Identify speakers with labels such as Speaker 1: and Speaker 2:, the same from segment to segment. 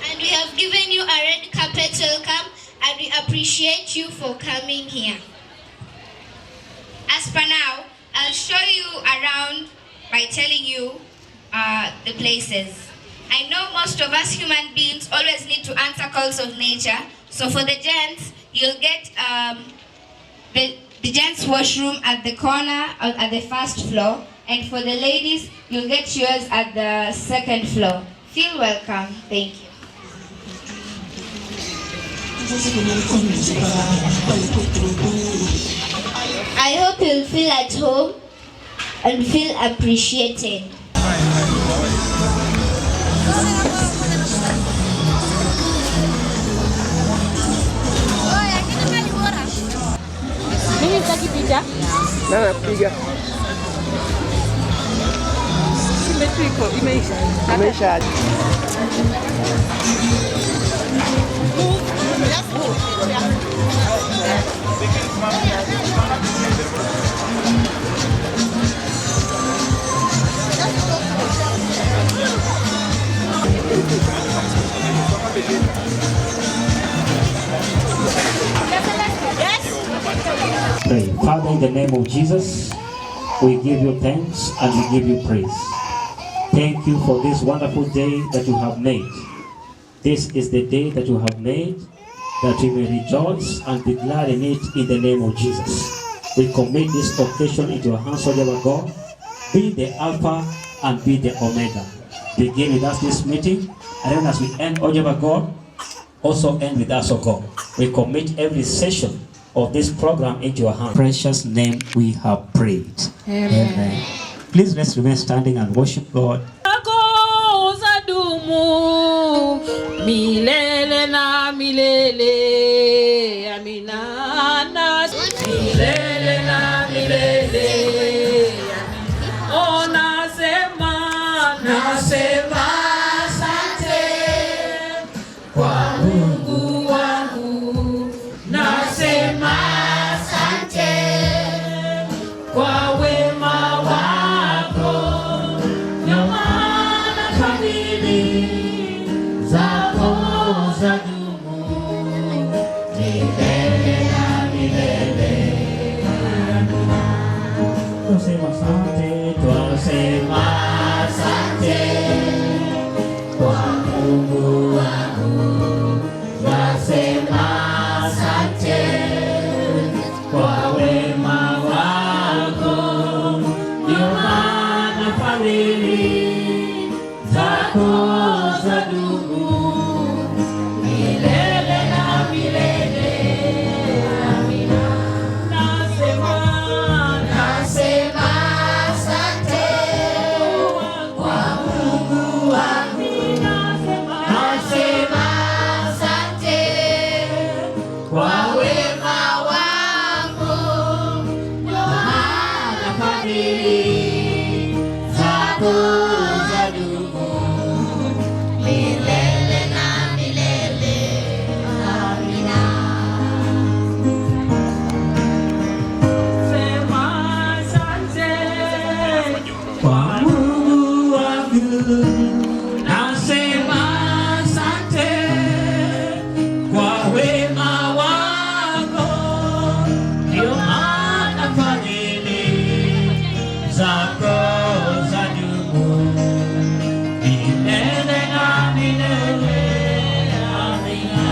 Speaker 1: And we have given you a red carpet welcome, and we appreciate you for coming here. As for now, I'll show you around by telling you the places. I know most of us human beings always need to answer calls of nature. So for the gents, you'll get the gents' washroom at the corner or at the first floor. And for the ladies, you'll get yours at the second floor. Feel welcome. Thank you. I hope you'll feel at home and feel appreciated.
Speaker 2: Imeisha.
Speaker 3: Pray. Father, in the name of Jesus, we give you thanks and we give you praise. Thank you for this wonderful day that you have made. This is the day that you have made, that we may rejoice and be glad in it in the name of Jesus. We commit this occasion into your hands, O Lord God. Be the Alpha and be the Omega. Begin with us this meeting, and then as we end, O Lord God, also end with us, O God. We commit every session of this program into your hands. Precious name we have prayed. Amen. Amen. Please let's remain standing and worship God.
Speaker 4: Milele na milele, amina na milele na milele, oh nasema asante kwa Mungu wangu, nasema asante kwa wema wako, nyamana fadhili zako zadumu milele na milele. fadhili zako zadumu milele na milele. Amina. Sema asante kwa Mungu wangu, nasema asante kwa wema wako, ndio maana fadhili zako zadumu milele na milele. Amina.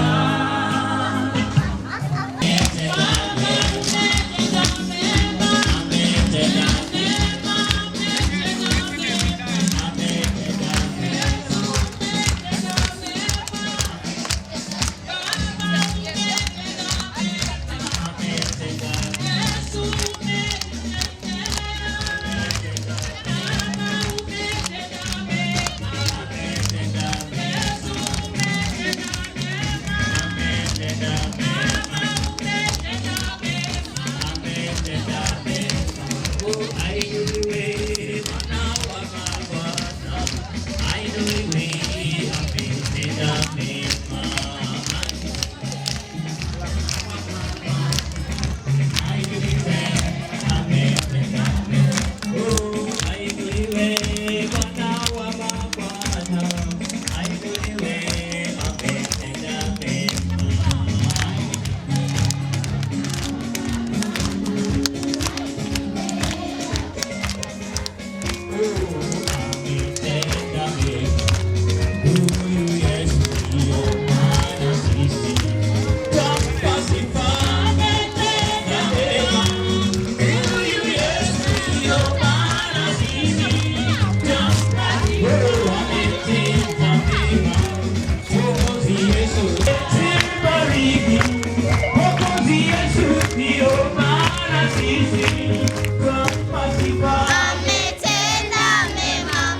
Speaker 4: Ametenda mema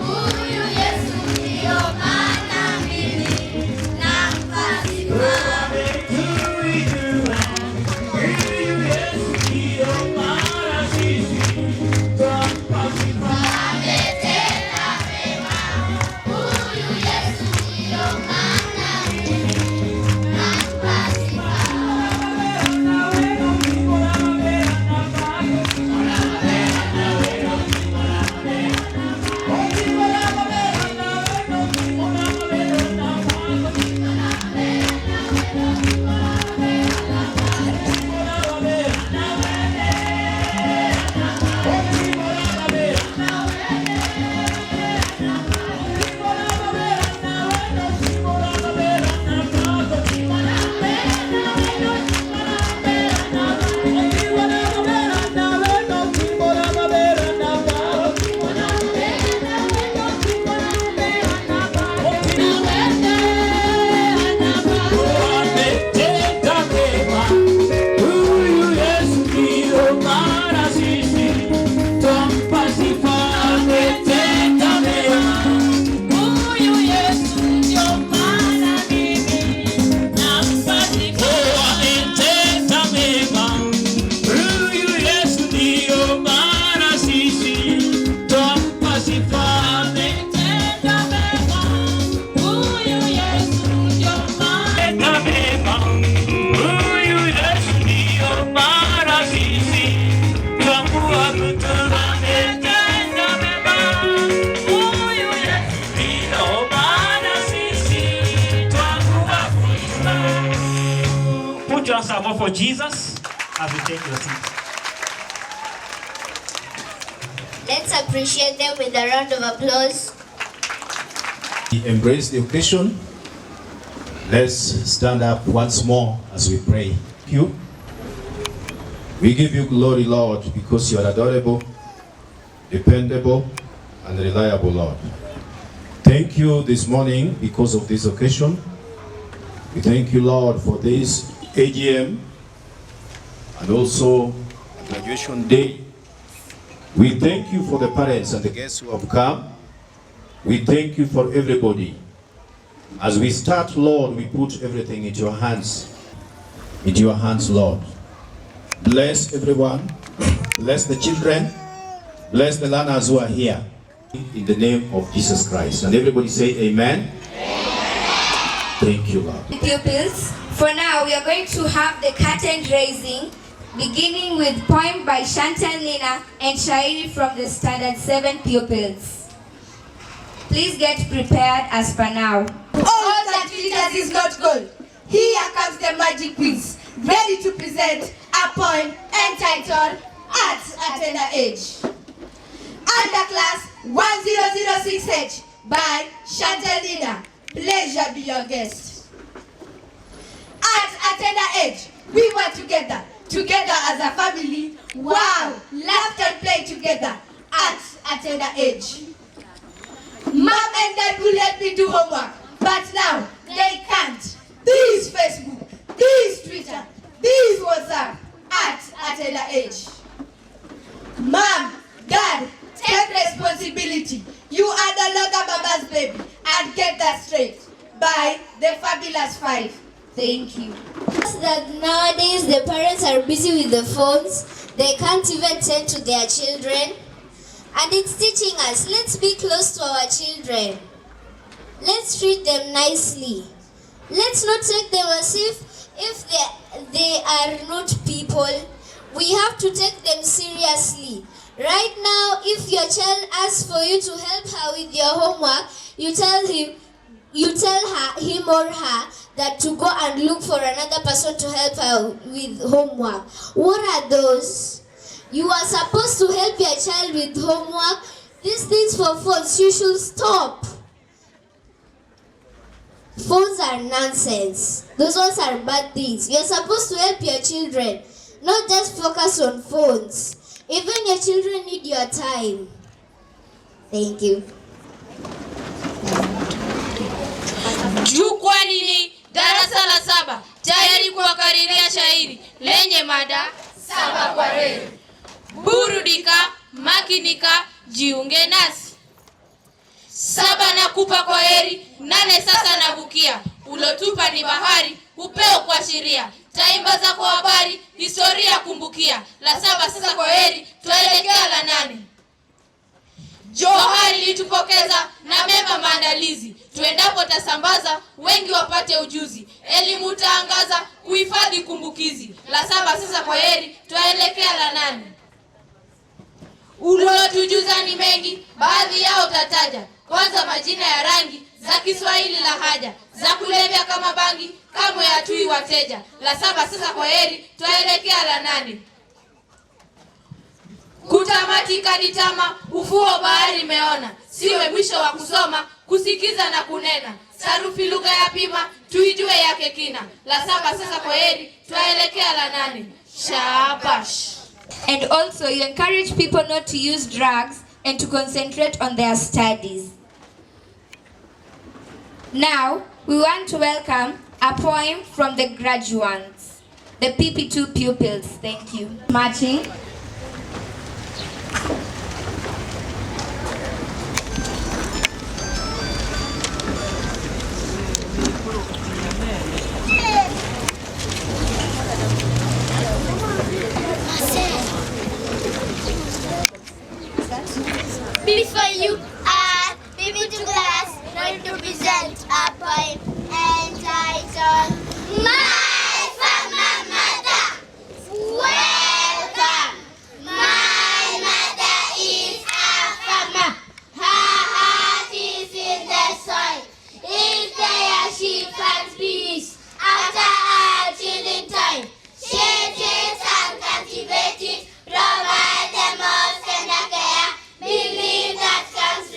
Speaker 4: huyu Yesu, ndio maana mimi nampa sifa. Huyu Yesu ndio maana sisi twampa sifa. Ametenda mema huyu Yesu, ndio maana mimi nampa sifa.
Speaker 3: Put your hands up for Jesus as we take your seat.
Speaker 1: Let's appreciate them with a round of applause.
Speaker 2: We embrace the occasion. Let's stand up once more as we pray. Thank you. We give you glory, Lord, because you are adorable, dependable, and reliable, Lord. Thank you this morning because of this occasion. We thank you, Lord, for this AGM and also graduation day. We thank you for the parents and the guests who have come. We thank you for everybody. As we start, Lord, we put everything into your hands. Into your hands, Lord. Bless everyone. Bless the children. Bless the learners who are here in the name of Jesus Christ. And everybody say amen. Thank you, Lord.
Speaker 1: Pupils, for now we are going to have the curtain raising, beginning with poem by Chantal Nina and Shairi from the Standard 7 pupils. Please get prepared as per now.
Speaker 5: All that glitters is not gold. Here comes the magic piece, ready to present a poem entitled At a Tender Age. Underclass 1006H by Chantal Nina. Pleasure be your guest. At a tender age, we were together as a family. Wow, laughed and played together at a tender age. Mom and Dad will help me do homework, but now they can't. This Facebook, this Twitter, this WhatsApp at a tender age. Mom, Dad, take responsibility. You are no longer Mama's baby, and get that straight. By the Fabulous 5. Thank you.
Speaker 6: That nowadays the parents are busy with the phones, they can't even tend to their children, and it's teaching us, let's be close to our children. Let's treat them nicely. Let's not take them as if they are not people. We have to take them seriously. Right now, if your child asks for you to help her with your homework, you tell him or her that to go and look for another person to help her with homework. What are those? You are supposed to help your child with homework. These things for phones, you should stop. Phones are nonsense. Those ones are bad things. You're supposed to help your children, not just focus on phones. Even your children need your time. Thank you.
Speaker 7: Jukwani ni darasa la 7 tayari kuwakariria shairi lenye mada 7 kwa reli. Burudika, makinika, jiunge nasi. 7 nakupa kwa heri, 8 sasa navukia. Ulotupa ni bahari, upeo kuashiria. Taimba za kwa habari, historia kumbukia. La 7 sasa kwa heri, tuelekea la 8. Johari litupokeza na mema maandalizi. Tuendapo tasambaza, wengi wapate ujuzi. Elimu taangaza, kuhifadhi kumbukizi. La 7 sasa kwa heri, tuelekea la 8. Ulotujuza ni mengi, baadhi yao tataja. Kwanza majina ya rangi za Kiswahili la haja, za kulevya kama bangi, kamwe hatui wateja. La 7 sasa kwa heri, tuelekea la 8. Kutamatika ni tama, ufuo bahari meona. Siwe mwisho wa kusoma, kusikiza na kunena. Sarufi lugha ya pima, tuijue yake kina. La 7 sasa kwa heri, tuelekea la 8. Shabash.
Speaker 1: And also you encourage people not to use drugs and to concentrate on their studies. Now, we want to welcome a poem from the graduates, the PP2 pupils. Thank you. Marching.
Speaker 8: Before you are PP2 class, going to present a poem entitled My Farmer Mother. Welcome. My mother is a farmer. Her heart is in the soil. In there she finds peace. After a chilling time, she tills and cultivates it. Provide the most tender care. Believe that comes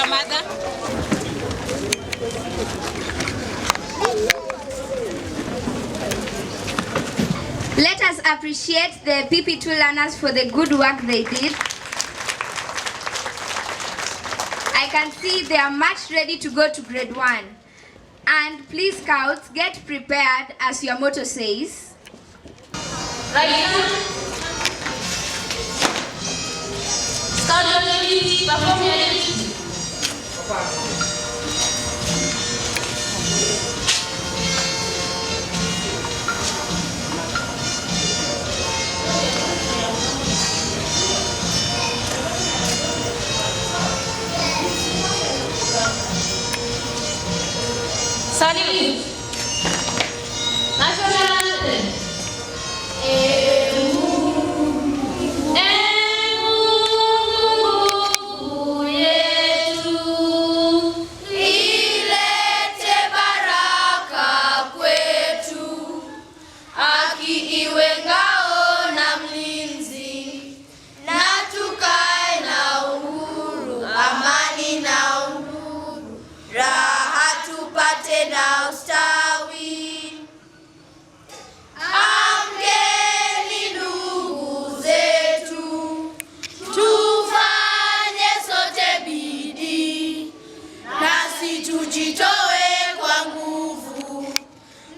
Speaker 7: your mother.
Speaker 1: Let us appreciate the PP2 learners for the good work they did. I can see they are much ready to go to grade 1. And please, Scouts, get prepared as your motto says.
Speaker 7: Right now, Scout Untitled, perform your duty. Salute. National anthem.
Speaker 8: Ilete baraka kwetu, haki iwe ngao na mlinzi, na tukae na uhuru, amani na uhuru, raha tupate na ustawi. Amkeni ndugu zetu, tufanye sote bidii, nasi tujitoe kwa nguvu.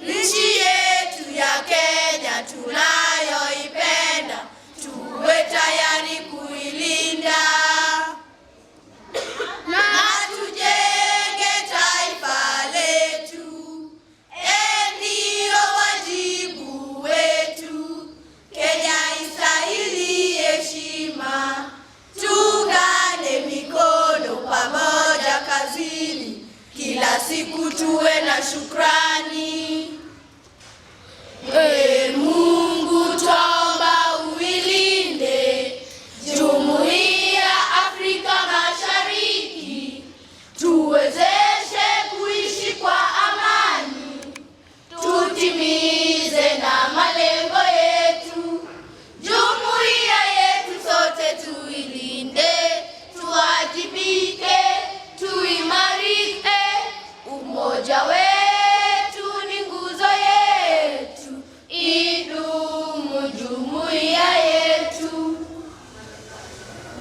Speaker 8: Nchi yetu ya Kenya tunayoipenda, tuwe tayari kuilinda na tujenge taifa letu. Ndio wajibu wetu. Kenya istahili heshima, tuungane mikono pamoja kazini, kila siku tuwe na shukrani. Mungu twaomba uilinde Jumuiya Afrika Mashariki, tuwezeshe kuishi kwa amani, tutimize na malengo yetu. Jumuiya yetu sote tuilinde, tuwajibike, tuimarike. Umoja wetu ni nguzo yetu, idumu jumuiya yetu.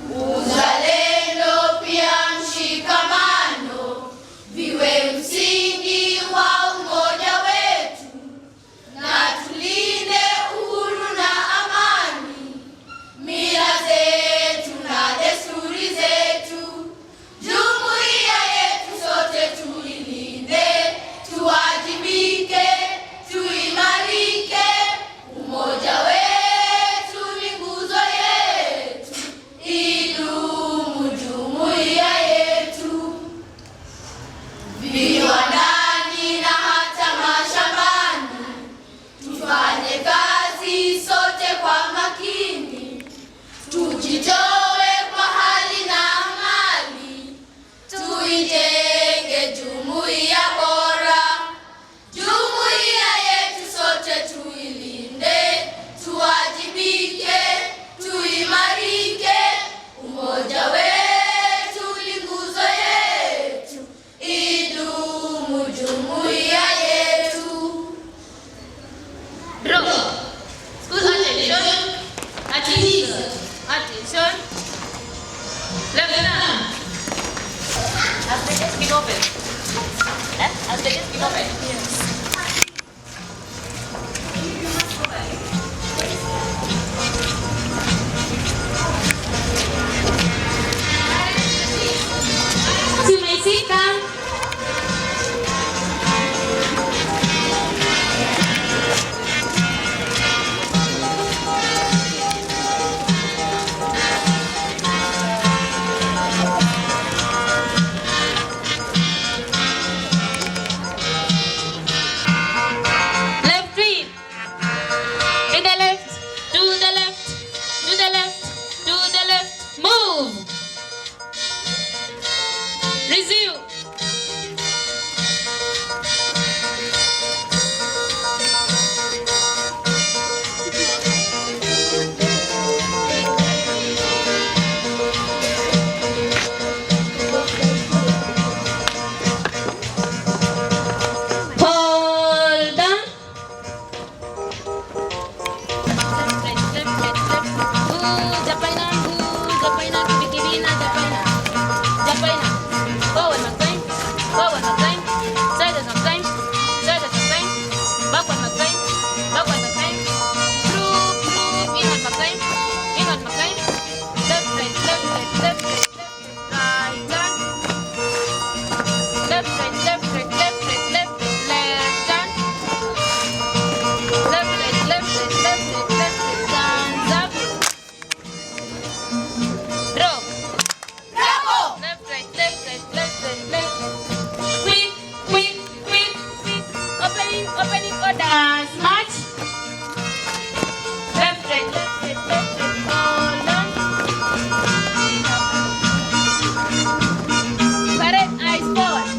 Speaker 8: Uzalendo pia mshikamano viwe msingi wa umoja wetu, na tulinde uhuru na amani, mila zetu na desturi zetu. Jumuiya yetu sote tuilinde, tuwajibike, tuimarike. Umoja wetu ni nguzo yetu, idumu jumuiya yetu. Viwandani na hata mashambani, tufanye kazi sote kwa makini, tujitoe kwa hali na mali, tuijenge jumuiya bora. Jumuiya yetu sote tuilinde, tuwajibike, tuimarike. Umoja wetu ni nguzo yetu, idumu jumuiya yetu.
Speaker 7: Draw. School attention. Attention. Attention. Left arm. As the desk be open. As the desk be open. Yes. Tumefika. Left feet. To the left, to the left, to the left, to the left. Move. Resume. left side, left side. Quick, quick, quick, quick. Opening orders. March. Left side, left side, left side. Hold on. Parade eyes forward.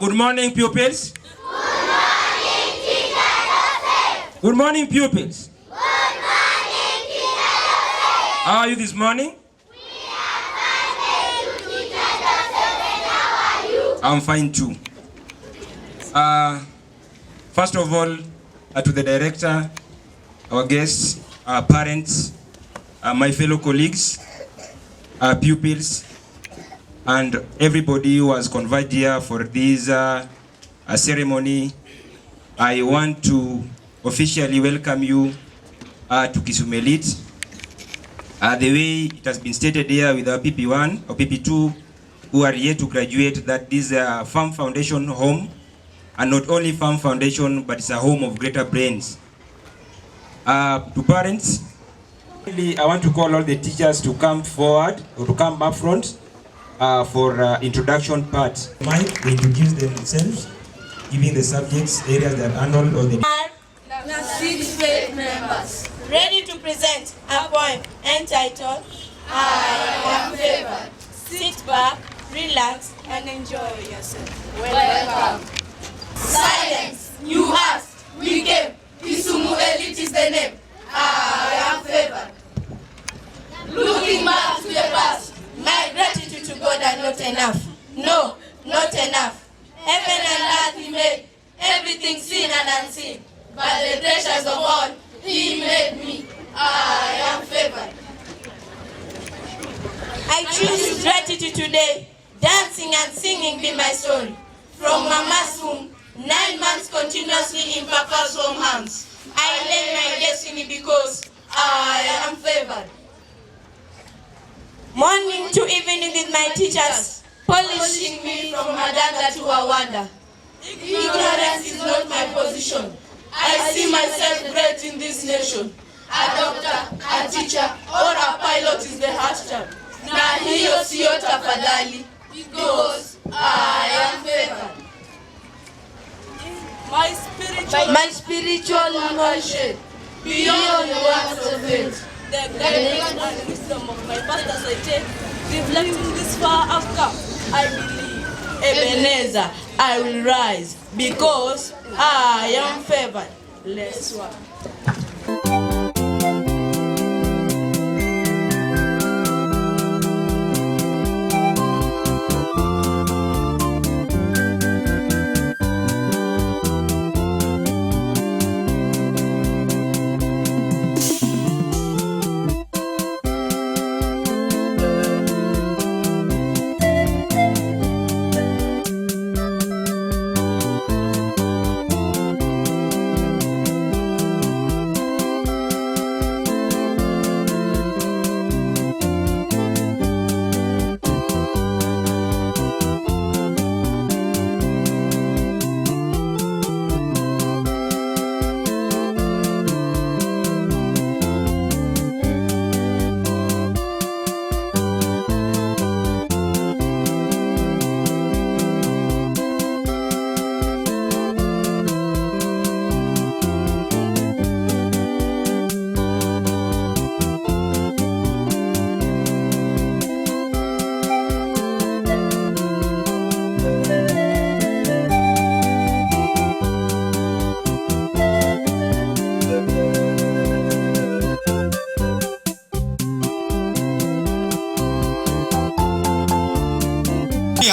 Speaker 9: Good morning, pupils.
Speaker 8: Good morning, Teacher Joseph.
Speaker 9: Good morning, pupils.
Speaker 8: Good morning, Teacher Joseph.
Speaker 9: How are you this morning?
Speaker 8: We are fine, thank you, Teacher Joseph. And how are you?
Speaker 9: I'm fine too. First of all, to the director, our guests, our parents, my fellow colleagues, pupils, and everybody who has converged here for this ceremony, I want to officially welcome you to Kisumu Elite. The way it has been stated here with our PP1 or PP2, who are yet to graduate that this is a Farm Foundation home, and not only Farm Foundation, but it's a home of greater brains. To parents, I want to call all the teachers to come forward or to come up front for introduction part. Might introduce themselves, giving the subjects, areas that are handled or the
Speaker 7: 6 faith members, ready to present a poem entitled, I am favored. Sit back, relax, and enjoy yourself. Welcome.
Speaker 5: Silence, you asked, we came. Kisumu elite is the name. I am favored. Looking back to the past,
Speaker 7: My gratitude to God are not enough. No, not enough. Heaven and earth He made, everything seen and unseen.
Speaker 5: by the treasures of all, He made me. I am favored.
Speaker 7: I choose gratitude today. Dancing and singing be my story. From Mama's womb, 9 months continuously in Papa's warm hands. I lay my destiny because I am favored. Morning to evening with my teachers, polishing me from a dagger to a wonder.
Speaker 5: Ignorance is not my position. I see myself great in this nation. A doctor, a teacher, or a pilot is the hashtag. Na hiyo siyo tafadhali, because I am favored. My spiritual knowledge beyond the words of faith.
Speaker 7: The guidance and wisdom of my pastors I take, reflecting this far I've come. I believe, Ebenezer, I will rise, because I am favored. Let's work.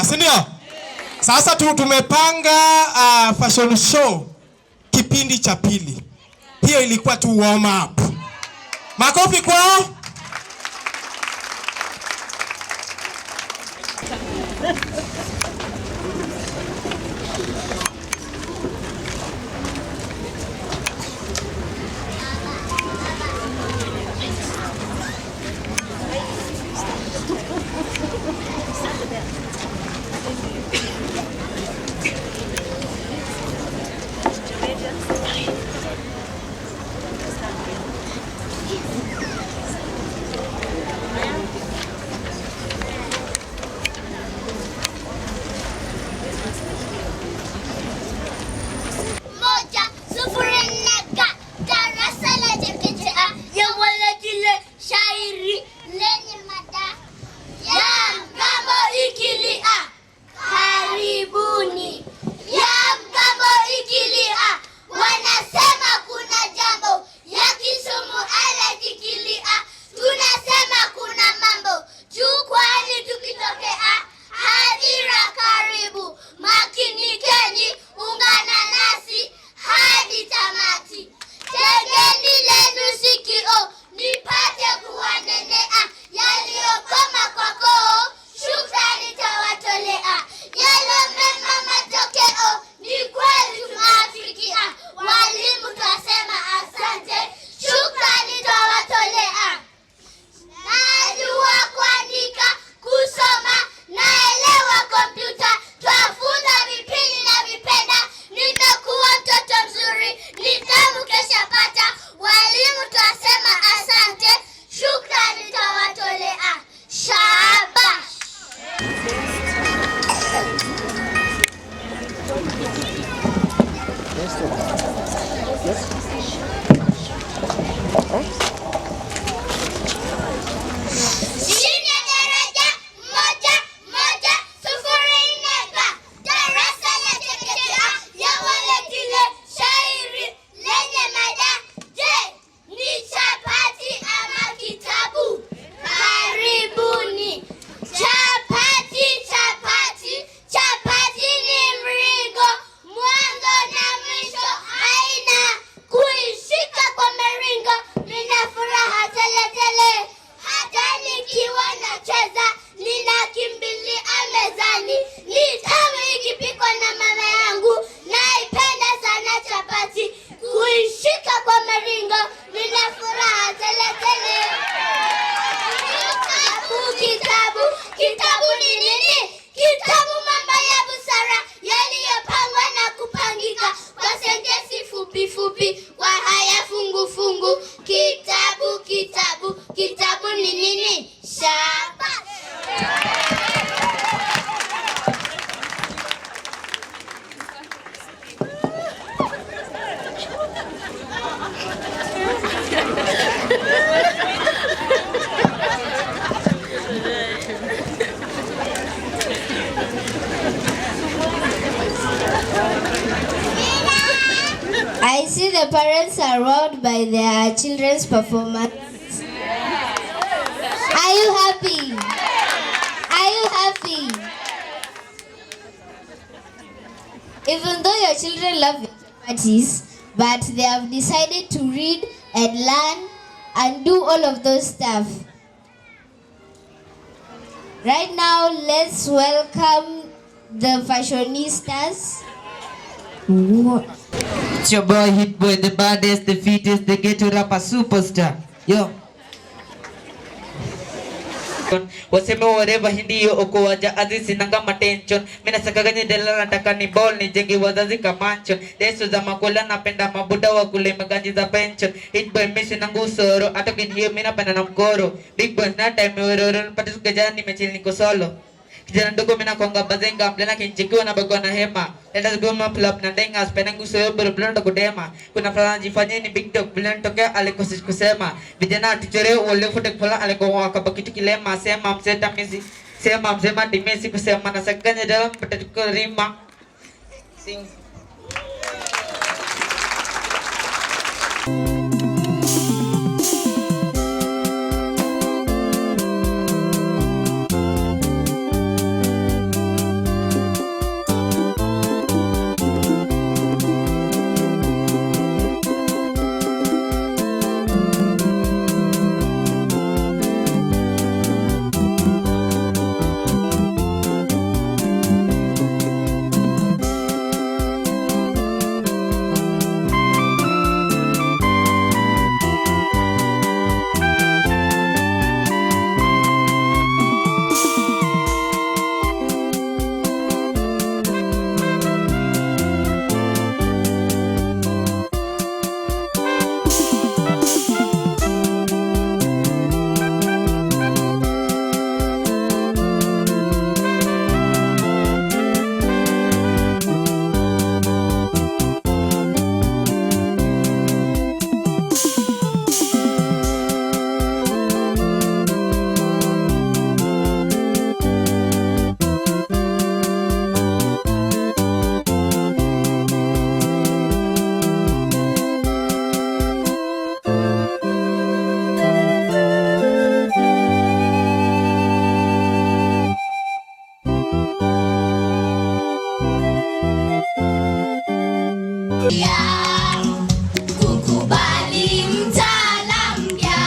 Speaker 10: Sindio? Sasa tumepanga fashion show kipindi cha pili. Hiyo ilikuwa tu warm up. Makofi kwao.
Speaker 6: the parents are wowed by their children's performance? Are you happy? Are you happy? Even though your children love activities, but they have decided to read and learn and do all of those stuff. Right now, let's welcome the fashionistas.
Speaker 11: It's your boy Hit Boy, the baddest, the fittest, the ghetto rapper superstar. Yo. Waseme whatever hindi yo okowaja azizi nanga matension. Mina sakaganya dela nataka ni ball ni jengi wazazi kamanchon. Desu za makula napenda mabuda wa kule maganji za pension. Hit Boy misi nangu soro atokin hiyo mina penda na mkoro. Big Boy na time weroro pati sukajani mechili niko solo. Kijana ndogo mina konga bazenga mplena kinchikiwa na bagwa na hema. Leta zigoma plop na ndenga spena nguso yo bero blenda kudema. Kuna fulana jifanyeni big dog blenda tokea alikosi kusema. Vijana tuchore uole fute kufala aliko wakabakitu kilema. Sema mseta misi, sema msema dimesi kusema. Nasakanya dalam patatuko rima. Sing.
Speaker 8: Kukubali mtaala mpya,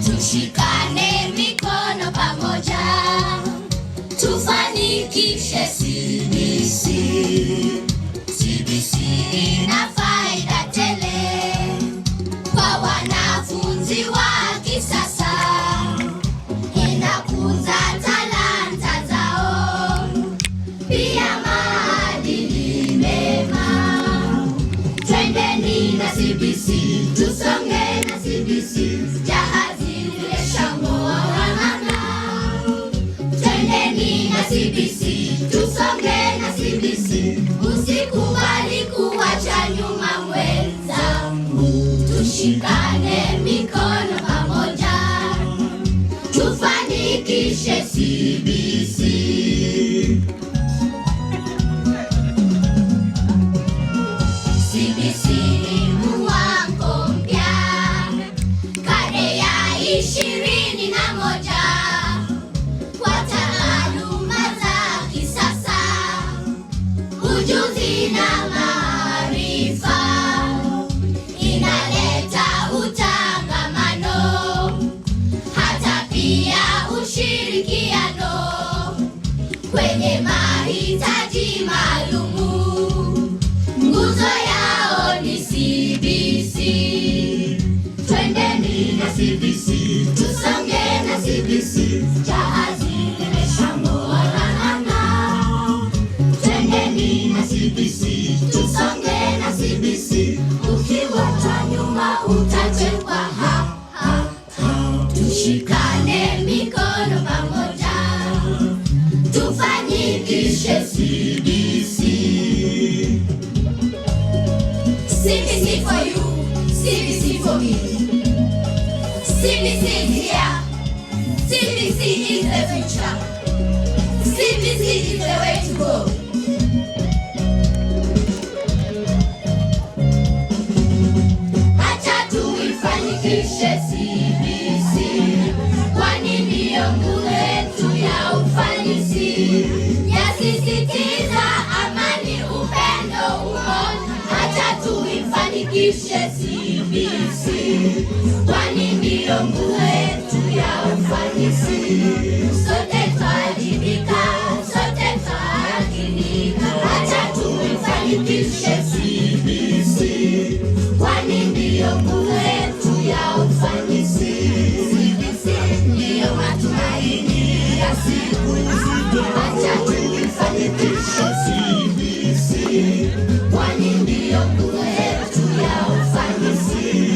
Speaker 8: tushikane mikono pamoja, tufanikishe CBC. CBC ina faida tele kwa wanafunzi wa kisasa, inakuza talanta zao, pia maadili mema. Twendeni na CBC, tusonge na CBC, jahazi leshangoa wanana. Twendeni na CBC, tusonge na CBC, usikubali kuwacha nyuma mwenzangu. Tushikane mikono pamoja, tufanikishe CBC. CBC ni mwango mpya, kade ya 21 kwa taaluma za kisasa, ujuzi na maarifa, inaleta utangamano, hata pia ushirikiano kwenye mahitaji maalumu. Nguzo yao ni CBC. Twendeni na CBC, tusonge na CBC, jahazi limeshangoa nana. Twendeni na CBC, tusonge na CBC, ukiwacha nyuma utachekwa. Tushikane mikono pamoja, tufanikishe CBC. CBC for you, CBC for me. CBC is here. CBC is the future. CBC is the way to go. tuifanikishe CBC, kwani ndiyo nguzo yetu ya ufanisi. Sote twajibika, sote twajibika, acha tuifanikishe CBC, kwani ndiyo nguzo yetu ya ufanisi. CBC ndiyo matumaini ya siku nzima, acha tuifanikishe CBC, kwani ndiyo nguzo yetu ya ufanisi.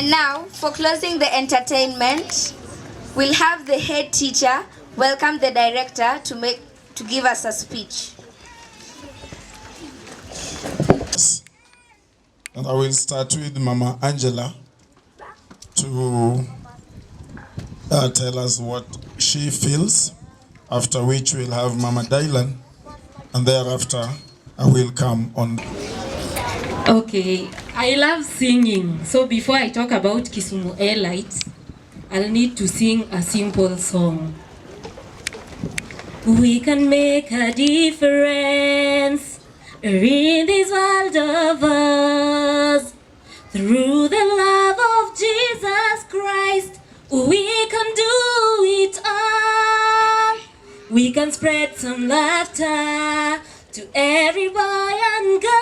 Speaker 1: And now, for closing the entertainment, we'll have the head teacher welcome the director to give us a speech.
Speaker 12: And I will start with Mama Angela to tell us what she feels, after which we'll have Mama Dylan, and thereafter I will come on.
Speaker 13: Okay, I love singing, so before I talk about Kisumu Airlight, I'll need to sing a simple song. We can make a difference in this world of ours. Through the love of Jesus Christ, we can do it all. We can spread some laughter to every boy and girl.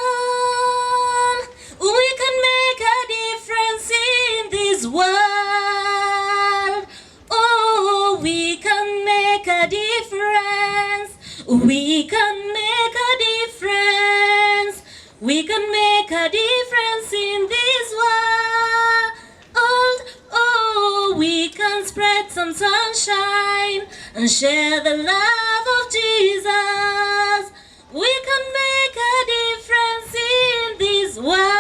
Speaker 13: We can make a difference in this world. Oh, we can make a difference. We can make a difference. We can make a difference in this world. Oh, we can spread some sunshine and share the love of Jesus. We can make a difference in this world.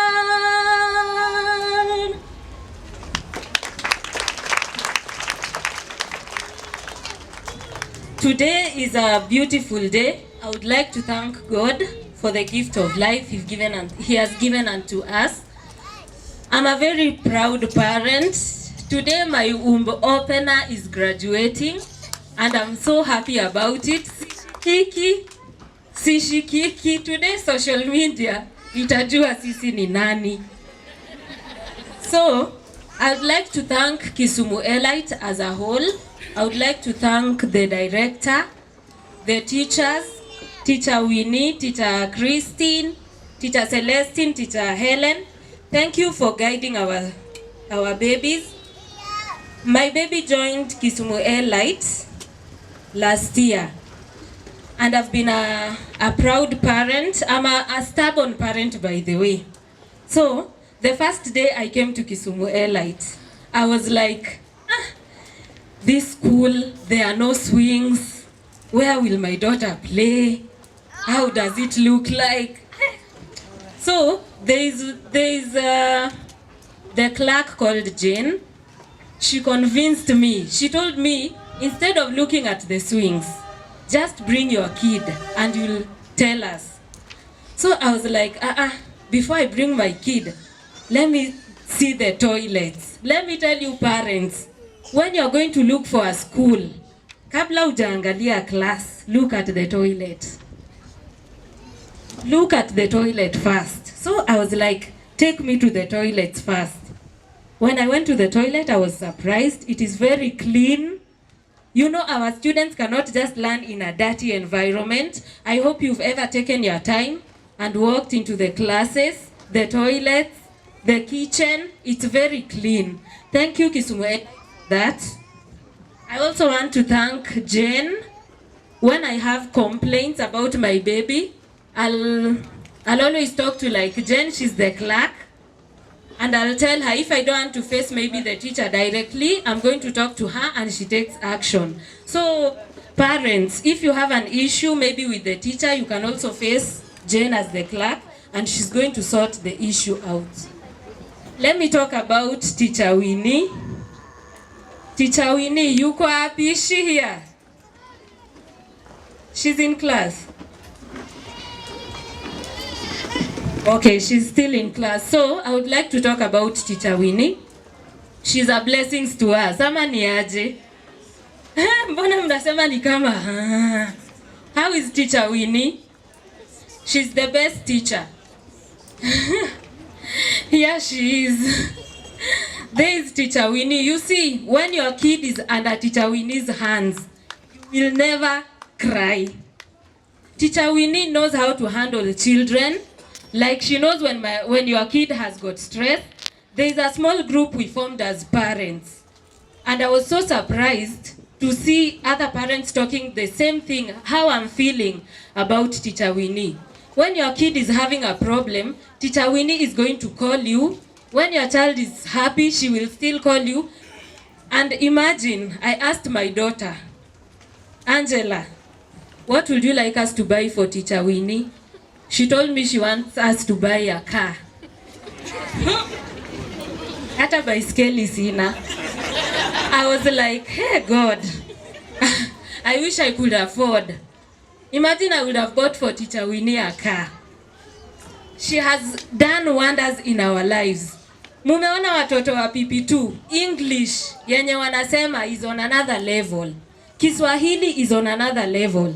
Speaker 13: Today is a beautiful day. I would like to thank God for the gift of life He has given unto us. I'm a very proud parent. Today my womb opener is graduating and I'm so happy about it. Sishikiki. Today social media itajua sisi ni nani. So I would like to thank Kisumu Airlight as a whole. I would like to thank the director, the teachers, Teacher Winnie, Teacher Christine, Teacher Celestine, Teacher Helen. Thank you for guiding our babies. My baby joined Kisumu Airlight last year. And I've been a proud parent. I'm a stubborn parent, by the way. So, the first day I came to Kisumu Airlight, I was like, this school, there are no swings. Where will my daughter play? How does it look like? So, there is the clerk called Jane. She convinced me. She told me, instead of looking at the swings, just bring your kid and you'll tell us. So I was like, before I bring my kid, let me see the toilets. Let me tell you parents, when you're going to look for a school, kabla ujaangalia class, look at the toilet. Look at the toilet first. So I was like, take me to the toilets first. When I went to the toilet, I was surprised. It is very clean. You know, our students cannot just learn in a dirty environment. I hope you've ever taken your time and walked into the classes, the toilets, the kitchen. It's very clean. Thank you, Kisumu, for that. I also want to thank Jane. When I have complaints about my baby, I'll always talk to Jane, she's the clerk. And I'll tell her if I don't want to face maybe the teacher directly, I'm going to talk to her and she takes action. So parents, if you have an issue maybe with the teacher, you can also face Jane as the clerk and she's going to sort the issue out. Let me talk about Teacher Winnie. Teacher Winnie, yuko wapi? Is she here? She's in class. Okay, she's still in class. So, I would like to talk about Teacher Winnie. She's a blessing to us. Ama ni aje? Mbona mnasema ni kama? How is Teacher Winnie? She's the best teacher. Here she is. There is Teacher Winnie. You see, when your kid is under Teacher Winnie's hands, you will never cry. Teacher Winnie knows how to handle children. Like she knows when your kid has got stress. There is a small group we formed as parents. And I was so surprised to see other parents talking the same thing, how I'm feeling about Teacher Winnie. When your kid is having a problem, Teacher Winnie is going to call you When your child is happy, she will still call you. And imagine, I asked my daughter, Angela, what would you like us to buy for Teacher Winnie? She told me she wants us to buy a car. Hata baiskeli sina. I was like, hey God, I wish I could afford. Imagine I would have bought for Teacher Winnie a car. She has done wonders in our lives. Mumeona watoto wa PP2, English yenye wanasema is on another level. Kiswahili is on another level.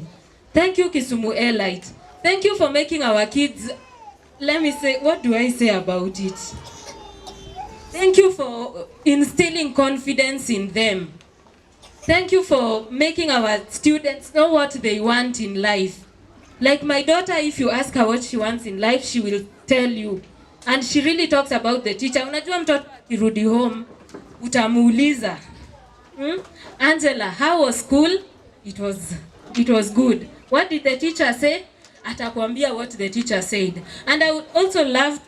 Speaker 13: Thank you, Kisumu Elite. Thank you for making our kids, let me say, what do I say about it? Thank you for instilling confidence in them. Thank you for making our students know what they want in life. Like my daughter, if you ask her what she wants in life, she will tell you. And she really talks about the teacher. Unajua mtoto akirudi home, utamuuliza. Angela, how was school? It was good. What did the teacher say? Atakwambia what the teacher said. And I would also love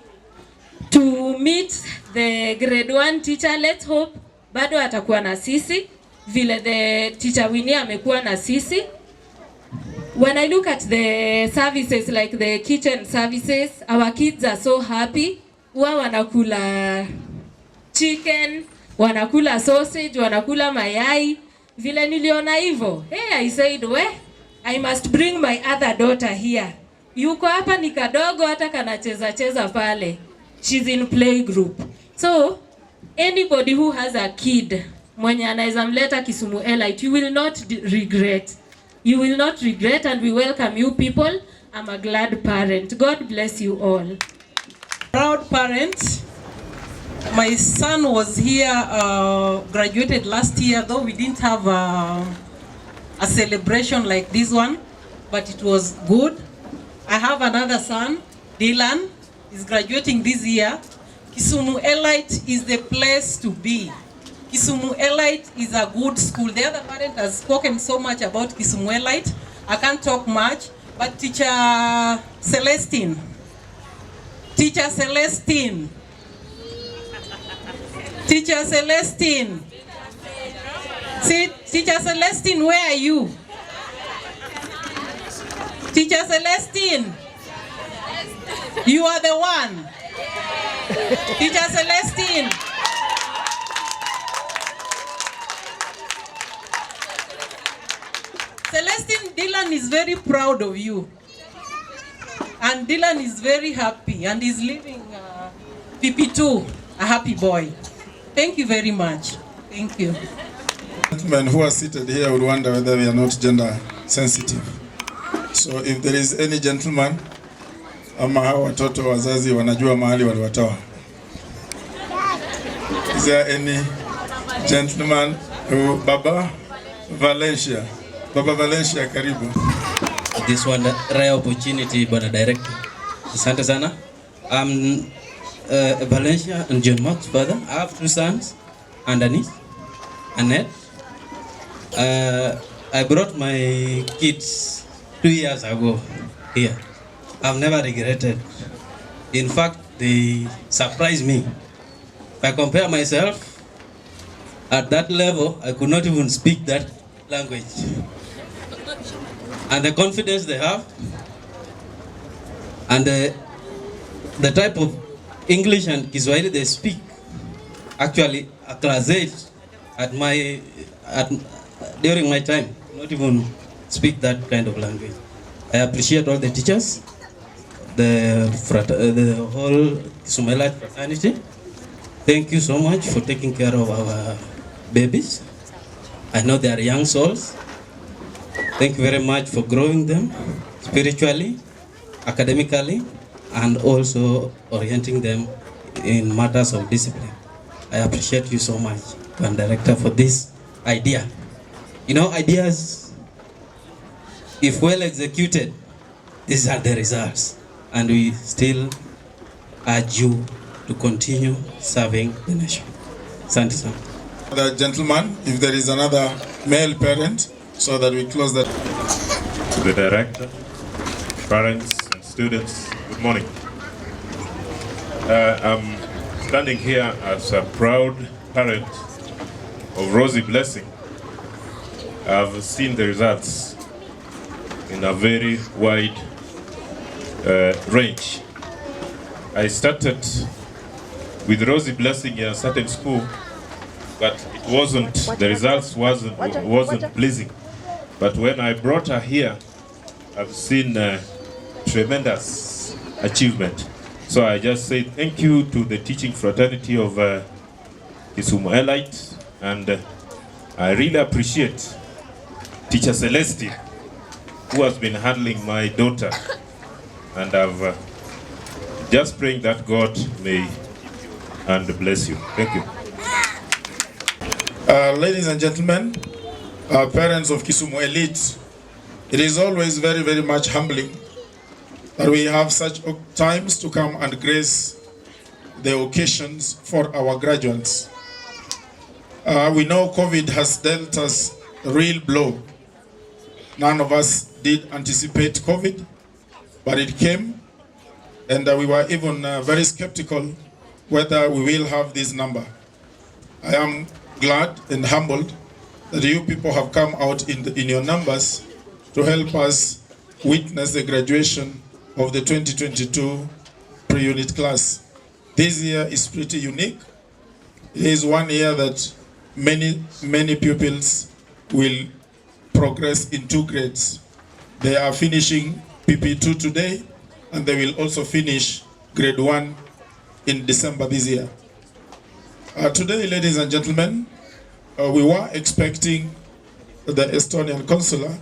Speaker 13: to meet the grade 1 teacher. Let's hope bado atakuwa na sisi vile the Teacher Winnie amekuwa na sisi. When I look at the services like the kitchen services, our kids are so happy. Huwa wanakula chicken, wanakula sausage, wanakula mayai. Vile niliona hivyo, hey, I said, I must bring my other daughter here. Yuko hapa ni kadogo hata kanacheza pale. She's in play group. So, anybody who has a kid, mwenye anaweza mleta Kisumu Elite, you will not regret. You will not regret, and we welcome you people. I'm a glad parent. God bless you all.
Speaker 14: Proud parent. My son was here, graduated last year, though we didn't have a celebration like this one, but it was good. I have another son, Dylan, is graduating this year. Kisumu Elite is the place to be. Kisumu Elite is a good school. The other parent has spoken so much about Kisumu Elite. I can't talk much, but Teacher Celestine. Teacher Celestine. Teacher Celestine. See, Teacher Celestine, where are you? Teacher Celestine. You are the one. Teacher Celestine. Celestine, Dylan is very proud of you. And Dylan is very happy and is leaving PP2, a happy boy. Thank you very much. Thank you.
Speaker 12: Gentlemen who are seated here would wonder whether we are not gender sensitive. So if there is any gentleman, ama hawa watoto wazazi wanajua mahali waliwatoa. Is there any gentleman who, Baba Valencia? Baba Valencia, karibu.
Speaker 15: This one rare opportunity, Bwana Director. Asante sana. I'm Valencia and John Mark's father. I have 2 sons and a niece, Annette. I brought my kids 2 years ago here. I've never regretted. In fact, they surprised me. If I compare myself, at that level, I could not even speak that language. And the confidence they have, and the type of English and Kiswahili they speak, actually at class 8, during my time, not even speak that kind of language. I appreciate all the teachers, the whole Kisumu Elite fraternity. Thank you so much for taking care of our babies. I know they are young souls. Thank you very much for growing them spiritually, academically, and also orienting them in matters of discipline. I appreciate you so much, Pan Director, for this idea. You know, ideas, if well executed, these are the results. And we still urge you to continue serving the nation. Thank you.
Speaker 12: The gentleman, if there is another male parent, so that we close that.
Speaker 16: To the director, parents and students, good morning. I'm standing here as a proud parent of Rosie Blessing. I've seen the results in a very wide range. I started with Rosie Blessing in a certain school, but it wasn't, the results wasn't pleasing. But when I brought her here, I've seen tremendous achievement. So I just say thank you to the teaching fraternity of Kisumu Elite, and I really appreciate Teacher Celeste, who has been handling my daughter, and I've just praying that God may and bless you. Thank you.
Speaker 12: Ladies and gentlemen, parents of Kisumu Elite, it is always very, very much humbling that we have such times to come and grace the occasions for our graduates. We know COVID has dealt us a real blow. None of us did anticipate COVID, but it came, and we were even very skeptical whether we will have this number. I am glad and humbled that you people have come out in your numbers to help us witness the graduation of the 2022 pre-unit class. This year is pretty unique. It is one year that many pupils will progress in 2 grades. They are finishing PP2 today, and they will also finish grade 1 in December this year. Today, ladies and gentlemen, we were expecting the Estonian consular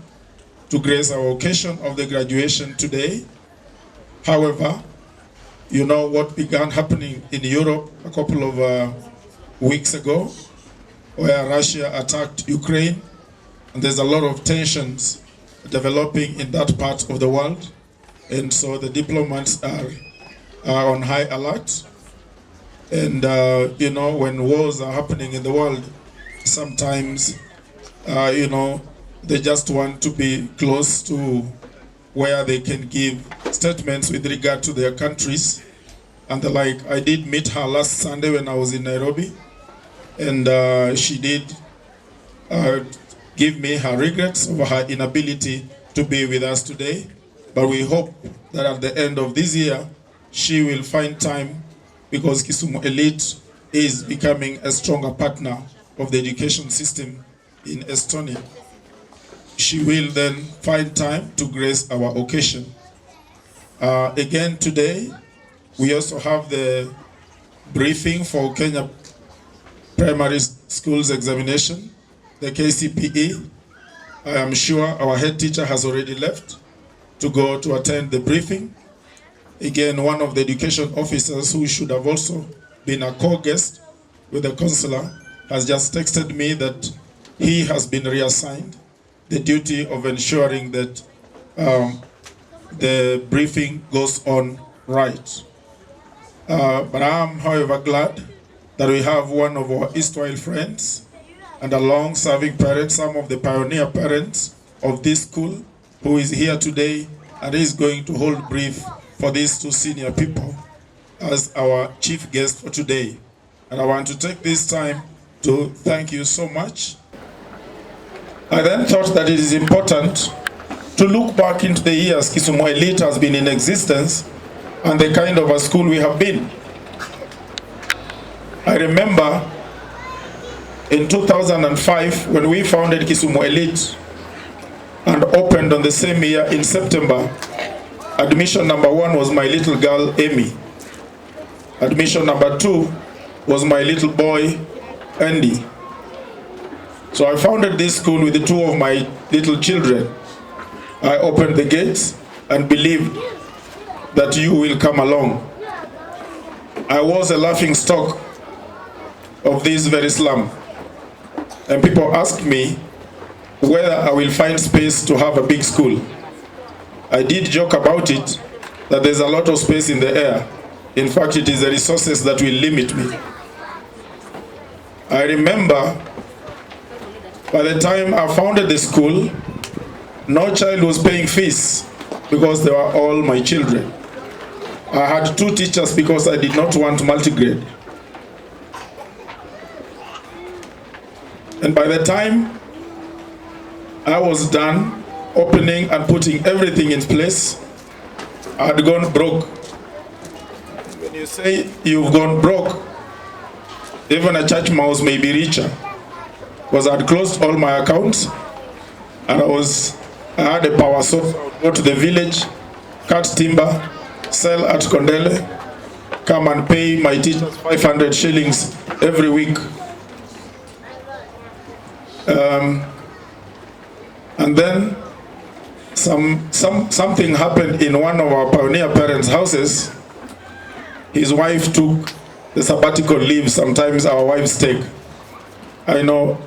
Speaker 12: to grace our occasion of the graduation today. However, you know what began happening in Europe a couple of weeks ago, where Russia attacked Ukraine, and there's a lot of tensions developing in that part of the world, and so the diplomats are on high alert. And you know, when wars are happening in the world, sometimes you know, they just want to be close to where they can give statements with regard to their countries and the like. I did meet her last Sunday when I was in Nairobi, and she did give me her regrets over her inability to be with us today. But we hope that at the end of this year, she will find time, because Kisumu Elite is becoming a stronger partner of the education system in Estonia. She will then find time to grace our occasion. Again today, we also have the briefing for Kenya Primary Schools Examination, the KCPE. I am sure our head teacher has already left to go to attend the briefing. Again, one of the education officers who should have also been a co-guest with the consular has just texted me that he has been reassigned the duty of ensuring that the briefing goes on right. But I am, however, glad that we have one of our erstwhile friends and a long-serving parent, some of the pioneer parents of this school, who is here today and is going to hold brief for these 2 senior people as our chief guest for today. And I want to take this time to thank you so much. I then thought that it is important to look back into the years Kisumu Elite has been in existence and the kind of a school we have been. I remember in 2005 when we founded Kisumu Elite and opened on the same year in September. Admission number 1 was my little girl, Amy. Admission number 2 was my little boy, Andy. So I founded this school with the 2 of my little children. I opened the gates and believed that you will come along. I was a laughing stock of this very slum. And people asked me whether I will find space to have a big school. I did joke about it, that there's a lot of space in the air. In fact, it is the resources that will limit me. I remember by the time I founded the school, no child was paying fees because they were all my children. I had 2 teachers because I did not want multigrade. And by the time I was done opening and putting everything in place, I had gone broke. When you say you've gone broke, even a church mouse may be richer. Because I had closed all my accounts, and I had a power source. I would go to the village, cut timber, sell at Cordially, come and pay my teachers 500 shillings every week. And then something happened in one of our pioneer parents' houses. His wife took the sabbatical leave. Sometimes our wives take. I know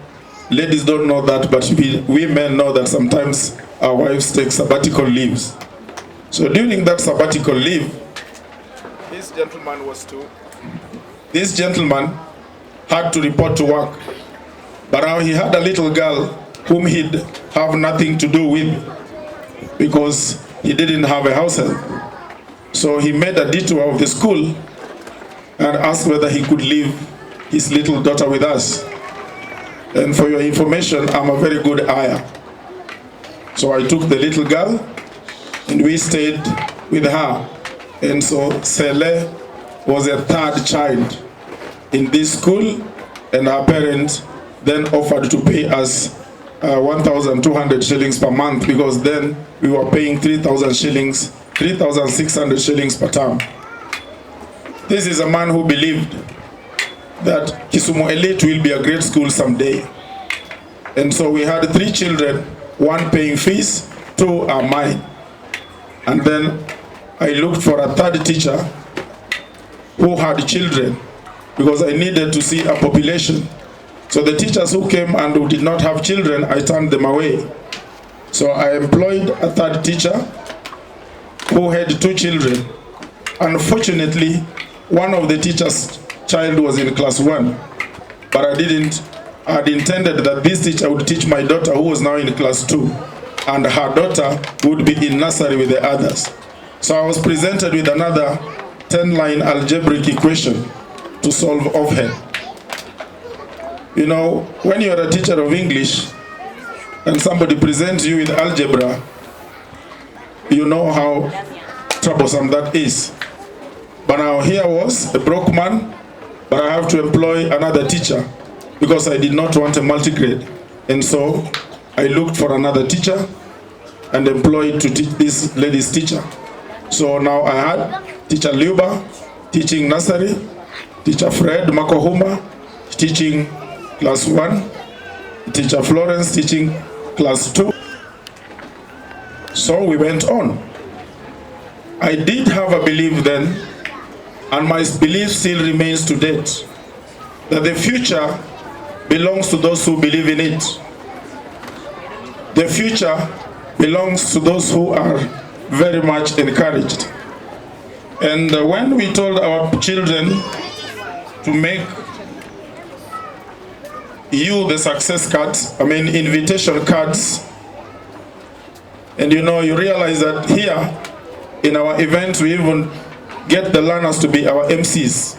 Speaker 12: ladies don't know that, but we men know that sometimes our wives take sabbatical leaves. So during that sabbatical leave, this gentleman had to report to work. But now he had a little girl whom he'd have nothing to do with because he didn't have a house help. So he made a detour of the school and asked whether he could leave his little daughter with us. And for your information, I'm a very good ayah. So I took the little girl and we stayed with her. And so Sele was a third child in this school, and our parents then offered to pay us 1,200 shillings per month, because then we were paying 3,600 shillings per term. This is a man who believed that Kisumu Elite will be a great school someday. And so we had 3 children, 1 paying fees, 2 are mine. And then I looked for a 3rd teacher who had children, because I needed to see a population. So the teachers who came and who did not have children, I turned them away. So I employed a 3rd teacher who had 2 children. Unfortunately, one of the teachers' child was in class 1, but I had intended that this teacher would teach my daughter, who was now in class 2, and her daughter would be in nursery with the others. So I was presented with another 10-line algebraic equation to solve offhand. You know, when you're a teacher of English and somebody presents you with algebra, you know how troublesome that is. But now here was a broke man, but I have to employ another teacher because I did not want a multigrade. And so I looked for another teacher and employed to teach this lady's teacher. So now I had teacher Luba teaching nursery, teacher Fred Makohuma teaching class 1, teacher Florence teaching class 2. So we went on. I did have a belief then, and my belief still remains to date, that the future belongs to those who believe in it. The future belongs to those who are very much encouraged. And when we told our children to make you the success cards, invitation cards, and you realize that here in our events we even get the learners to be our MCs,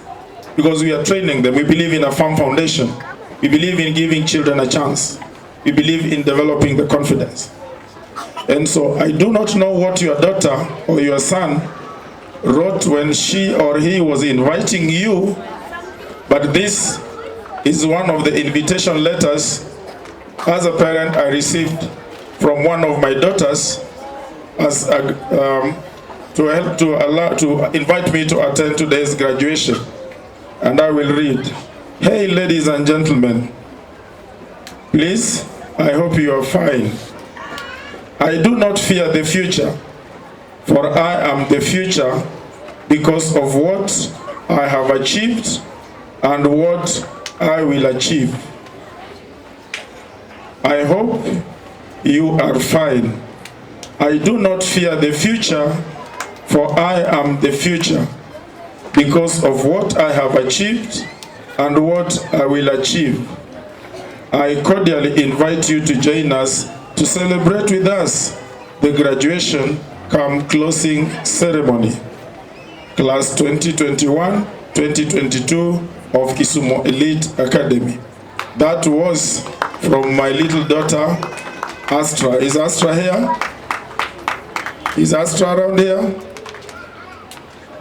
Speaker 12: because we are training them. We believe in a firm foundation. We believe in giving children a chance. We believe in developing the confidence. And so I do not know what your daughter or your son wrote when she or he was inviting you, but this is one of the invitation letters as a parent I received from one of my daughters as to invite me to attend today's graduation. And I will read. Hey, ladies and gentlemen, please, I hope you are fine. I do not fear the future, for I am the future because of what I have achieved and what I will achieve. I hope you are fine. I do not fear the future, for I am the future because of what I have achieved and what I will achieve. I cordially invite you to join us to celebrate with us the graduation cum closing ceremony. Class 2021-2022 of Kisumu Elite Academy. That was from my little daughter, Astra. Is Astra here? Is Astra around here?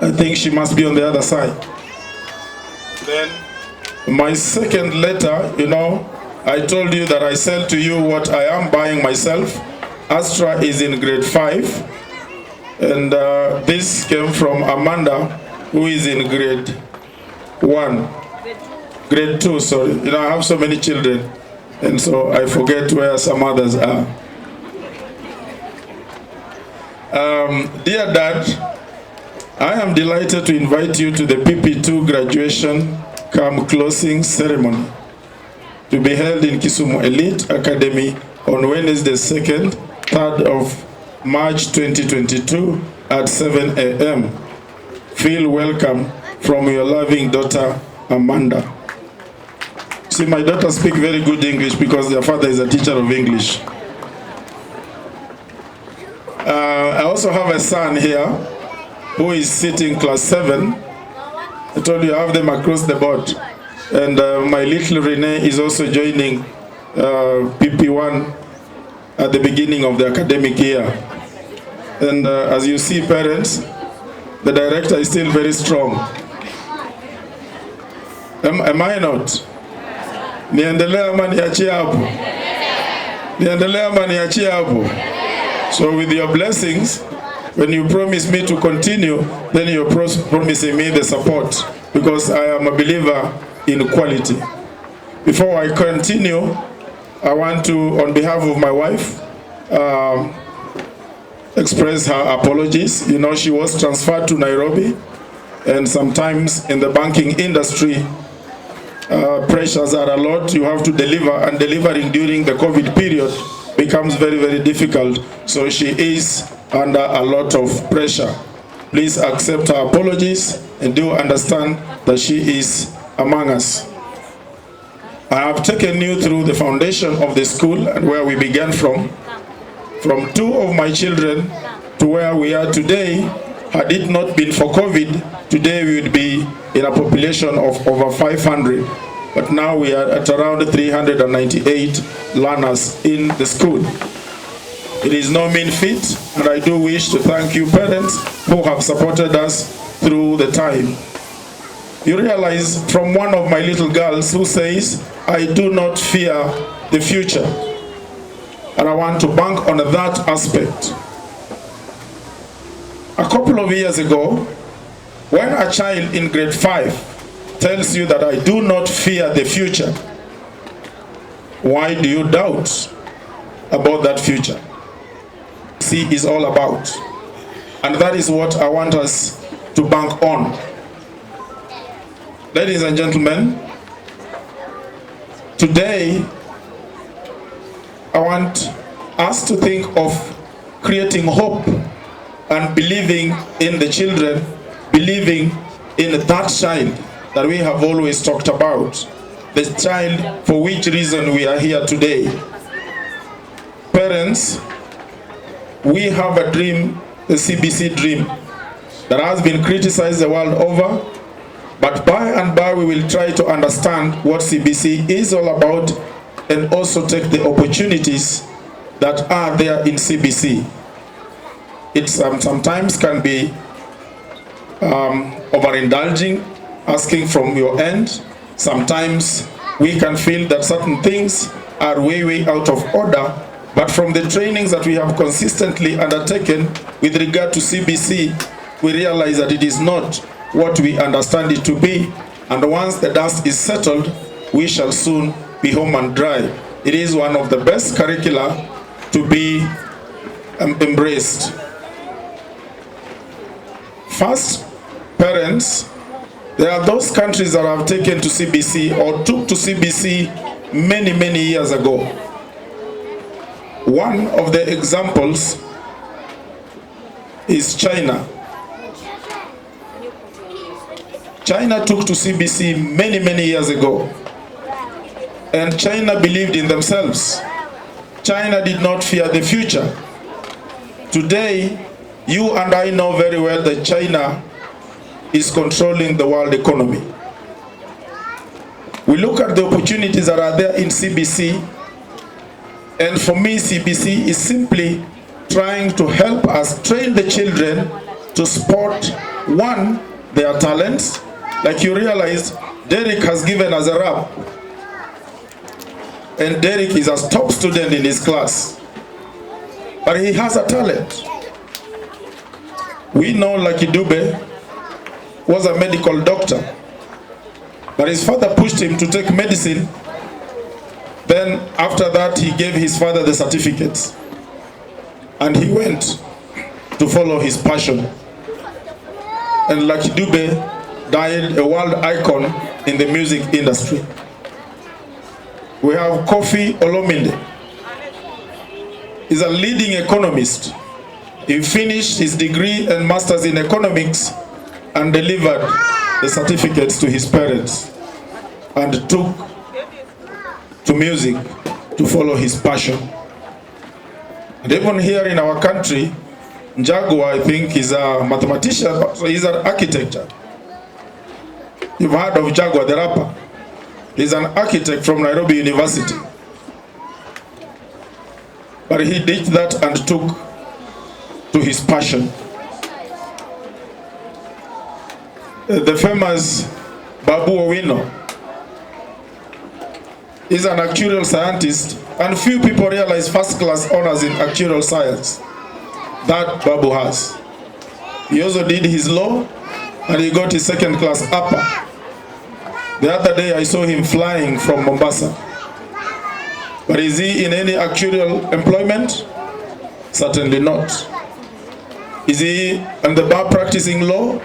Speaker 12: I think she must be on the other side. Then my second letter, you know, I told you that I sell to you what I am buying myself. Astra is in grade 5. And this came from Amanda, who is in grade 1. Grade 2, sorry. You know, I have so many children, and so I forget where some others are. Dear Dad, I am delighted to invite you to the PP2 graduation cum closing ceremony to be held in Kisumu Elite Academy on Wednesday 2nd, 3rd of March 2022 at 7 a.m. Feel welcome from your loving daughter, Amanda. See, my daughter speaks very good English because their father is a teacher of English. I also have a son here who is sitting class 7. I told you I have them across the board. And my little Renee is also joining PP1 at the beginning of the academic year. And as you see, parents, the director is still very strong. Am I not? Niendelea ama niachie hapo? Niendelea ama niachie hapo? So with your blessings, when you promise me to continue, then you're promising me the support, because I am a believer in quality. Before I continue, I want to, on behalf of my wife, express her apologies. You know, she was transferred to Nairobi, and sometimes in the banking industry, pressures are a lot. You have to deliver, and delivering during the COVID period becomes very, very difficult. So she is under a lot of pressure. Please accept her apologies and do understand that she is among us. I have taken you through the foundation of the school and where we began from 2 of my children to where we are today. Had it not been for COVID, today we would be in a population of over 500. But now we are at around 398 learners in the school. It is no mean feat, and I do wish to thank you parents who have supported us through the time. You realize from one of my little girls who says, I do not fear the future. And I want to bank on that aspect. A couple of years ago, when a child in grade 5 tells you that I do not fear the future, why do you doubt about that future? See, is all about. And that is what I want us to bank on. Ladies and gentlemen, today I want us to think of creating hope and believing in the children, believing in that child that we have always talked about, the child for which reason we are here today. Parents, we have a dream, the CBC dream, that has been criticized the world over, but by and by we will try to understand what CBC is all about and also take the opportunities that are there in CBC. It sometimes can be overindulging, asking from your end. Sometimes we can feel that certain things are way out of order, but from the trainings that we have consistently undertaken with regard to CBC, we realize that it is not what we understand it to be, and once the dust is settled, we shall soon be home and dry. It is one of the best curricula to be embraced. First, parents, there are those countries that have taken to CBC or took to CBC many years ago. One of the examples is China. China took to CBC many years ago, and China believed in themselves. China did not fear the future. Today, you and I know very well that China is controlling the world economy. We look at the opportunities that are there in CBC, And for me, CBC is simply trying to help us train the children to spot, one, their talents. Like you realize, Derek has given us a rap. And Derek is a top student in his class. But he has a talent. We know Lucky Dube was a medical doctor. But his father pushed him to take medicine. Then after that, he gave his father the certificates. And he went to follow his passion. And Lucky Dube died a world icon in the music industry. We have Kofi Olomide. He's a leading economist. He finished his degree and master's in economics and delivered the certificates to his parents and took to music to follow his passion. And even here in our country, Njagu, I think, is a mathematician, so he's an architecture. You've heard of Jaguar, the rapper. He's an architect from Nairobi University. But he did that and took to his passion. The famous Babu Owino is an actuarial scientist, and few people realize first-class honors in actuarial science. That Babu has. He also did his law, and he got his second-class upper. The other day I saw him flying from Mombasa. But is he in any actuarial employment? Certainly not. Is he in the bar practicing law?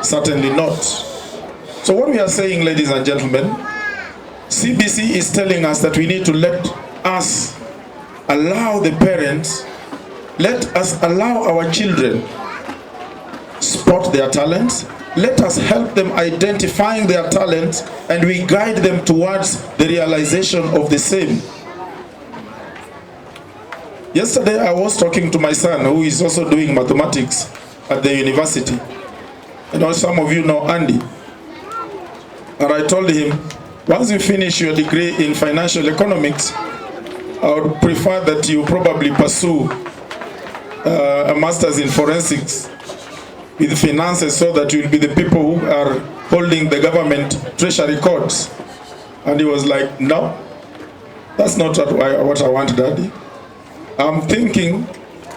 Speaker 12: Certainly not. So what we are saying, ladies and gentlemen, CBC is telling us that we need to let us allow the parents, let us allow our children spot their talents. Let us help them identifying their talents, and we guide them towards the realization of the same. Yesterday I was talking to my son, who is also doing mathematics at the university. I know some of you know Andy. And I told him, once you finish your degree in financial economics, I would prefer that you probably pursue a master's in forensics with finances, so that you will be the people who are holding the government treasury codes. And he was like, no, that's not what I want, Daddy. I'm thinking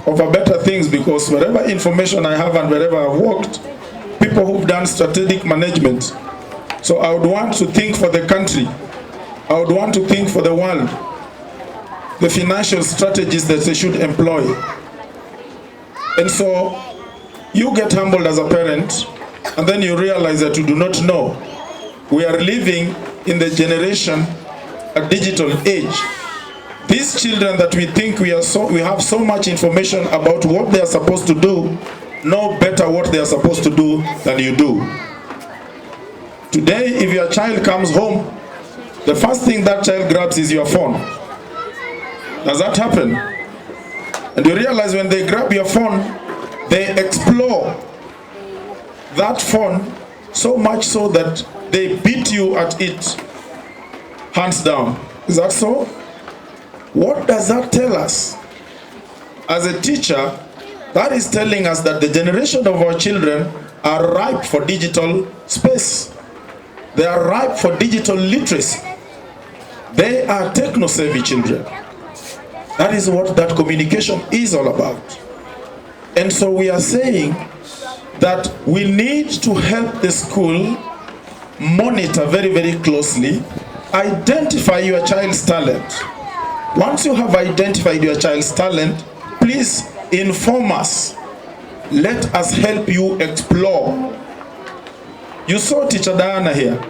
Speaker 12: of a better things, because whatever information I have and wherever I've worked, people who've done strategic management. So I would want to think for the country. I would want to think for the world. The financial strategies that they should employ. And so you get humbled as a parent, and then you realize that you do not know. We are living in the generation, a digital age. These children that we think we have so much information about what they are supposed to do, know better what they are supposed to do than you do. Today, if your child comes home, the first thing that child grabs is your phone. Does that happen? And you realize when they grab your phone, they explore that phone so much so that they beat you at it, hands down. Is that so? What does that tell us? As a teacher, that is telling us that the generation of our children are ripe for digital space. They are ripe for digital literacy. They are techno-savvy children. That is what that communication is all about. And so we are saying that we need to help the school monitor very, very closely, identify your child's talent. Once you have identified your child's talent, please inform us. Let us help you explore. You saw Teacher Diana here.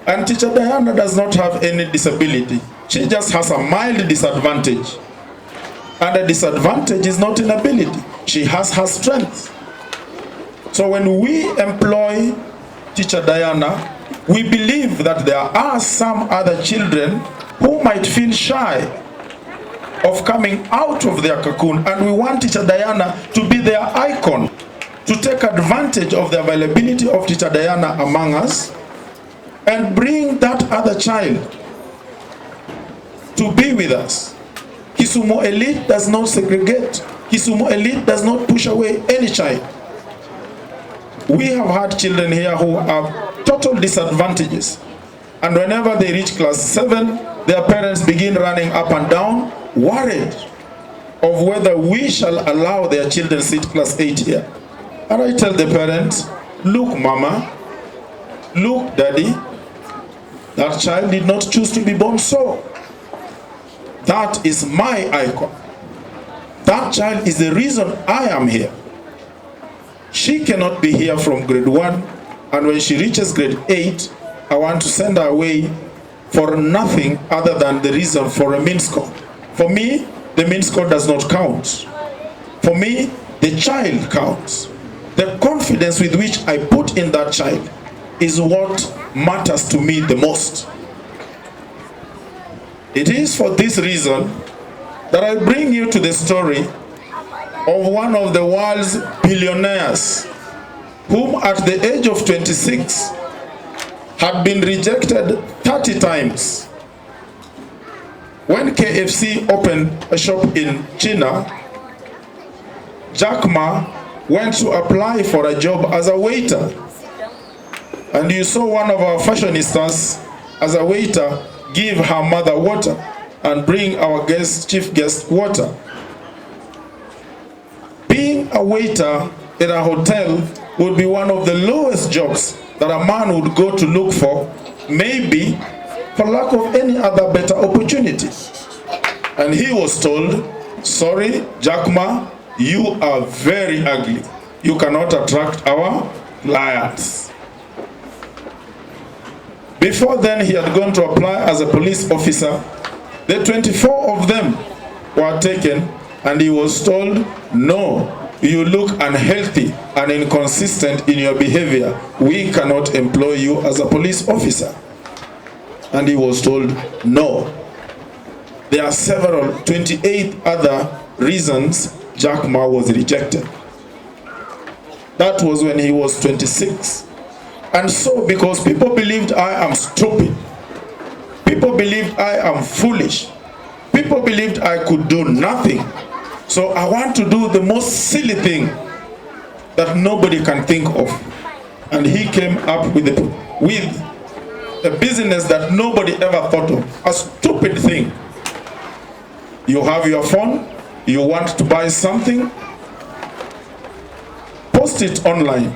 Speaker 12: And Teacher Diana does not have any disability. She just has a mild disadvantage. And the disadvantage is not inability. She has her strength. So when we employ Teacher Diana, we believe that there are some other children who might feel shy of coming out of their cocoon, and we want Teacher Diana to be their icon, to take advantage of the availability of Teacher Diana among us and bring that other child to be with us. Kisumu elite does not segregate. Kisumu elite does not push away any child. We have had children here who have total disadvantages. And whenever they reach class 7, their parents begin running up and down, worried of whether we shall allow their children sit class 8 here. And I tell the parents, look mama, look daddy, that child did not choose to be born so. That is my icon. That child is the reason I am here. She cannot be here from grade 1, and when she reaches grade 8, I want to send her away for nothing other than the reason for a mean score. For me, the mean score does not count. For me, the child counts. The confidence with which I put in that child is what matters to me the most. It is for this reason that I bring you to the story of one of the world's billionaires, whom at the age of 26 had been rejected 30 times. When KFC opened a shop in China, Jack Ma went to apply for a job as a waiter. And you saw one of our fashionistas as a waiter give her mother water and bring our chief guest water. Being a waiter in a hotel would be one of the lowest jobs that a man would go to look for, maybe for lack of any other better opportunity. And he was told, sorry, Jack Ma, you are very ugly. You cannot attract our clients. Before then, he had gone to apply as a police officer. The 24 of them were taken, and he was told, no, you look unhealthy and inconsistent in your behavior. We cannot employ you as a police officer. And he was told, no. There are several, 28 other reasons Jack Ma was rejected. That was when he was 26. And so, because people believed I am stupid, people believed I am foolish, people believed I could do nothing, so I want to do the most silly thing that nobody can think of. And he came up with a business that nobody ever thought of, a stupid thing. You have your phone, you want to buy something, post it online,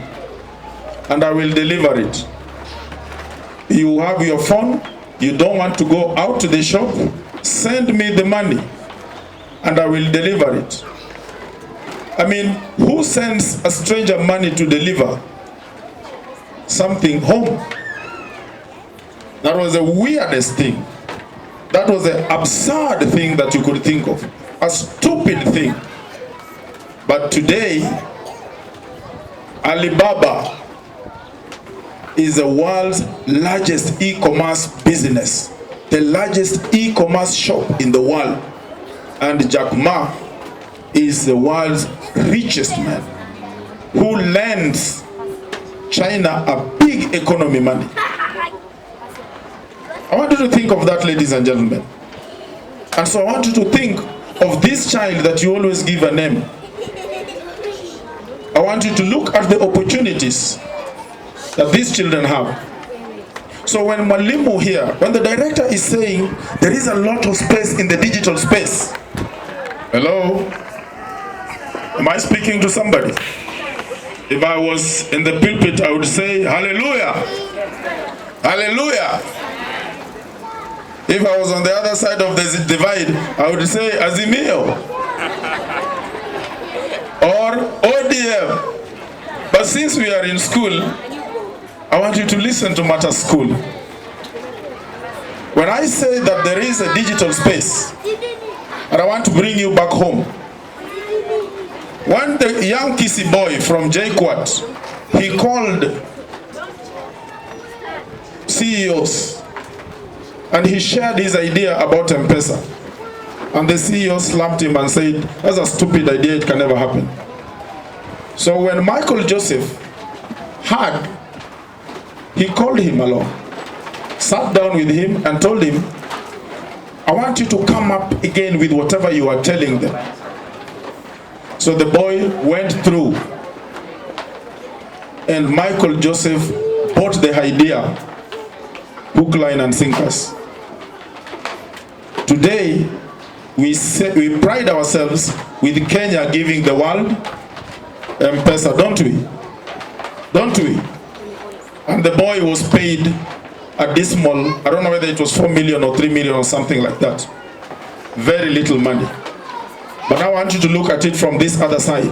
Speaker 12: and I will deliver it. You have your phone, you don't want to go out to the shop, send me the money, and I will deliver it. I mean, who sends a stranger money to deliver something home? That was the weirdest thing. That was the absurd thing that you could think of. A stupid thing. But today, Alibaba is the world's largest e-commerce business, the largest e-commerce shop in the world. And Jack Ma is the world's richest man who lends China a big economy money. I want you to think of that, ladies and gentlemen. And so I want you to think of this child that you always give a name. I want you to look at the opportunities that these children have. So when Mwalimu here, when the director is saying there is a lot of space in the digital space. Hello? Am I speaking to somebody? If I was in the pulpit, I would say, hallelujah. Hallelujah. If I was on the other side of the divide, I would say Azimio or ODM. But since we are in school, I want you to listen to Matter School. When I say that there is a digital space, and I want to bring you back home. When the young Kissy boy from JQuat, he called CEOs, and he shared his idea about M-Pesa. And the CEO slapped him and said, that's a stupid idea, it can never happen. So when Michael Joseph heard, he called him along, sat down with him and told him, I want you to come up again with whatever you are telling them. So the boy went through, and Michael Joseph bought the idea, hook, line, and sinkers. Today, we pride ourselves with Kenya giving the world M-Pesa, don't we? Don't we? And the boy was paid a dismal, I don't know whether it was 4 million or 3 million or something like that. Very little money. But I want you to look at it from this other side.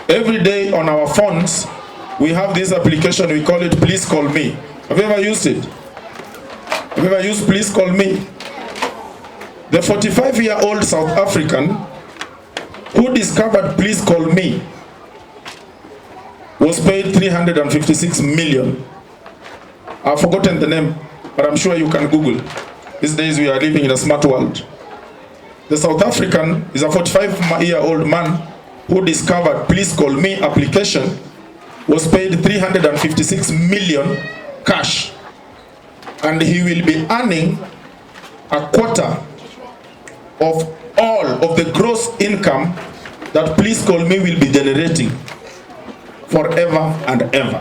Speaker 12: Every day on our phones, we have this application, we call it Please Call Me. Have you ever used it? Have you ever used Please Call Me? The 45-year-old South African who discovered Please Call Me was paid 356 million. I've forgotten the name, but I'm sure you can Google. These days we are living in a smart world. The South African is a 45-year-old man who discovered Please Call Me application, was paid 356 million cash. And he will be earning a quarter of all of the gross income that Please Call Me will be generating forever and ever.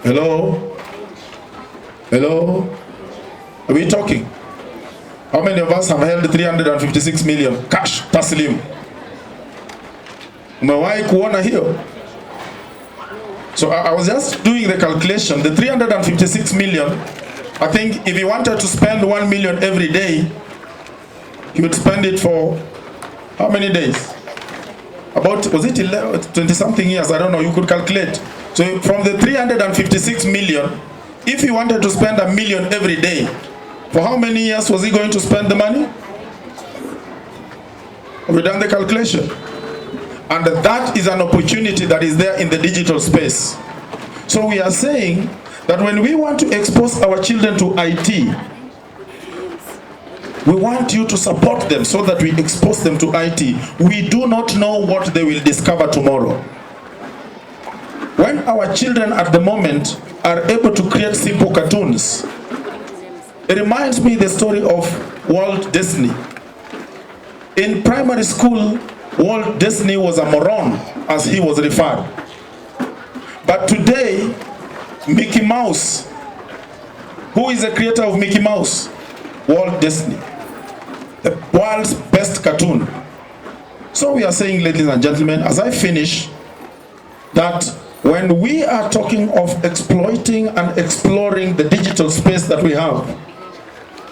Speaker 12: Hello? Hello? Are we talking? How many of us have held 356 million cash taslim? Umewahi kuona hiyo? So I was just doing the calculation. The 356 million, I think if he wanted to spend 1 million every day, he would spend it for how many days? About, was it 20 something years? I don't know, you could calculate. So from the 356 million, if he wanted to spend 1 million every day, for how many years was he going to spend the money? Have you done the calculation? And that is an opportunity that is there in the digital space. So we are saying that when we want to expose our children to IT, we want you to support them so that we expose them to IT. We do not know what they will discover tomorrow. When our children at the moment are able to create simple cartoons, it reminds me the story of Walt Disney. In primary school, Walt Disney was a moron, as he was referred. But today, Mickey Mouse, who is the creator of Mickey Mouse? Walt Disney, the world's best cartoon. So we are saying, ladies and gentlemen, as I finish, that when we are talking of exploiting and exploring the digital space that we have,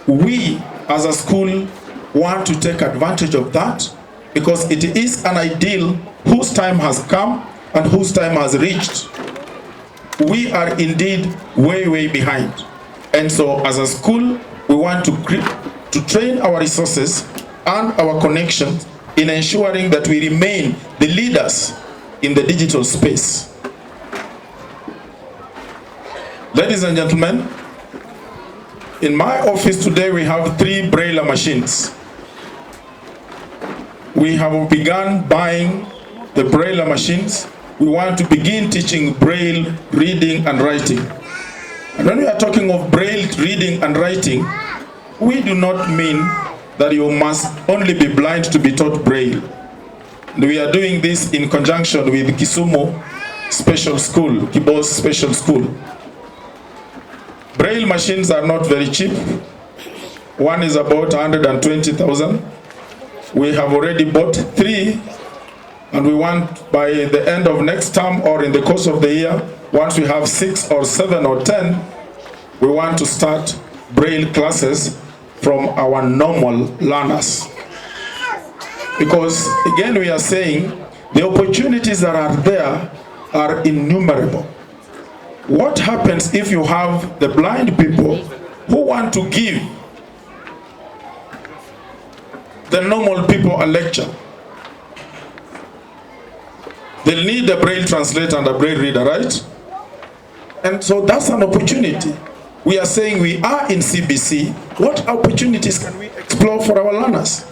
Speaker 12: we as a school want to take advantage of that, because it is an ideal whose time has come and whose time has reached. We are indeed way, way behind. And so as a school, we want to train our resources and our connections in ensuring that we remain the leaders in the digital space. Ladies and gentlemen, in my office today we have 3 Braille machines. We have begun buying the Braille machines. We want to begin teaching Braille reading and writing. And when we are talking of Braille reading and writing, we do not mean that you must only be blind to be taught Braille. And we are doing this in conjunction with Kisumu Special School, Kibos Special School. Braille machines are not very cheap. One is about 120,000. We have already bought 3, and we want by the end of next term or in the course of the year, once we have 6 or 7 or 10, we want to start Braille classes from our normal learners. Because again, we are saying the opportunities that are there are innumerable. What happens if you have the blind people who want to give the normal people a lecture? They'll need a Braille translator and a Braille reader, right? And so that's an opportunity. We are saying we are in CBC. What opportunities can we explore for our learners?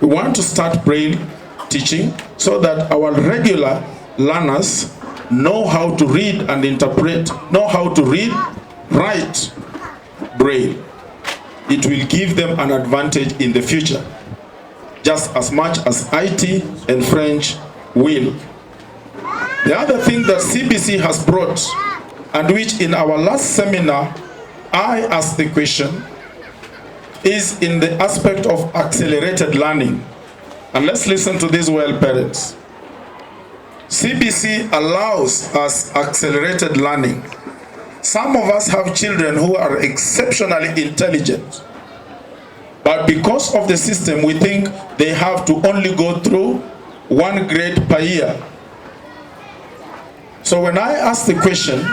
Speaker 12: We want to start Braille teaching so that our regular learners know how to read and interpret, know how to read, write Braille. it will give them an advantage in the future, just as much as IT and French will. The other thing that CBC has brought, and which in our last seminar I asked the question, is in the aspect of accelerated learning. And let's listen to this well, parents. CBC allows us accelerated learning. Some of us have children who are exceptionally intelligent, but because of the system, we think they have to only go through 1 grade per year. So when I ask the question,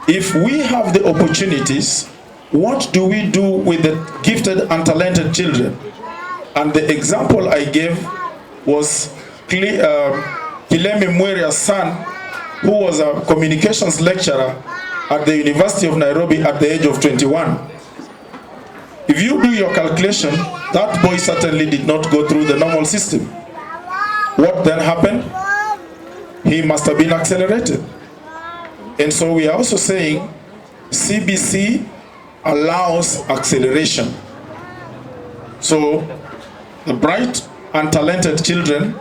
Speaker 12: if we have the opportunities, what do we do with the gifted and talented children? And the example I gave was Kilemi Mweria's son, who was a communications lecturer at the University of Nairobi at the age of 21. If you do your calculation, that boy certainly did not go through the normal system. What then happened? He must have been accelerated. And so we are also saying CBC allows acceleration. So the bright and talented children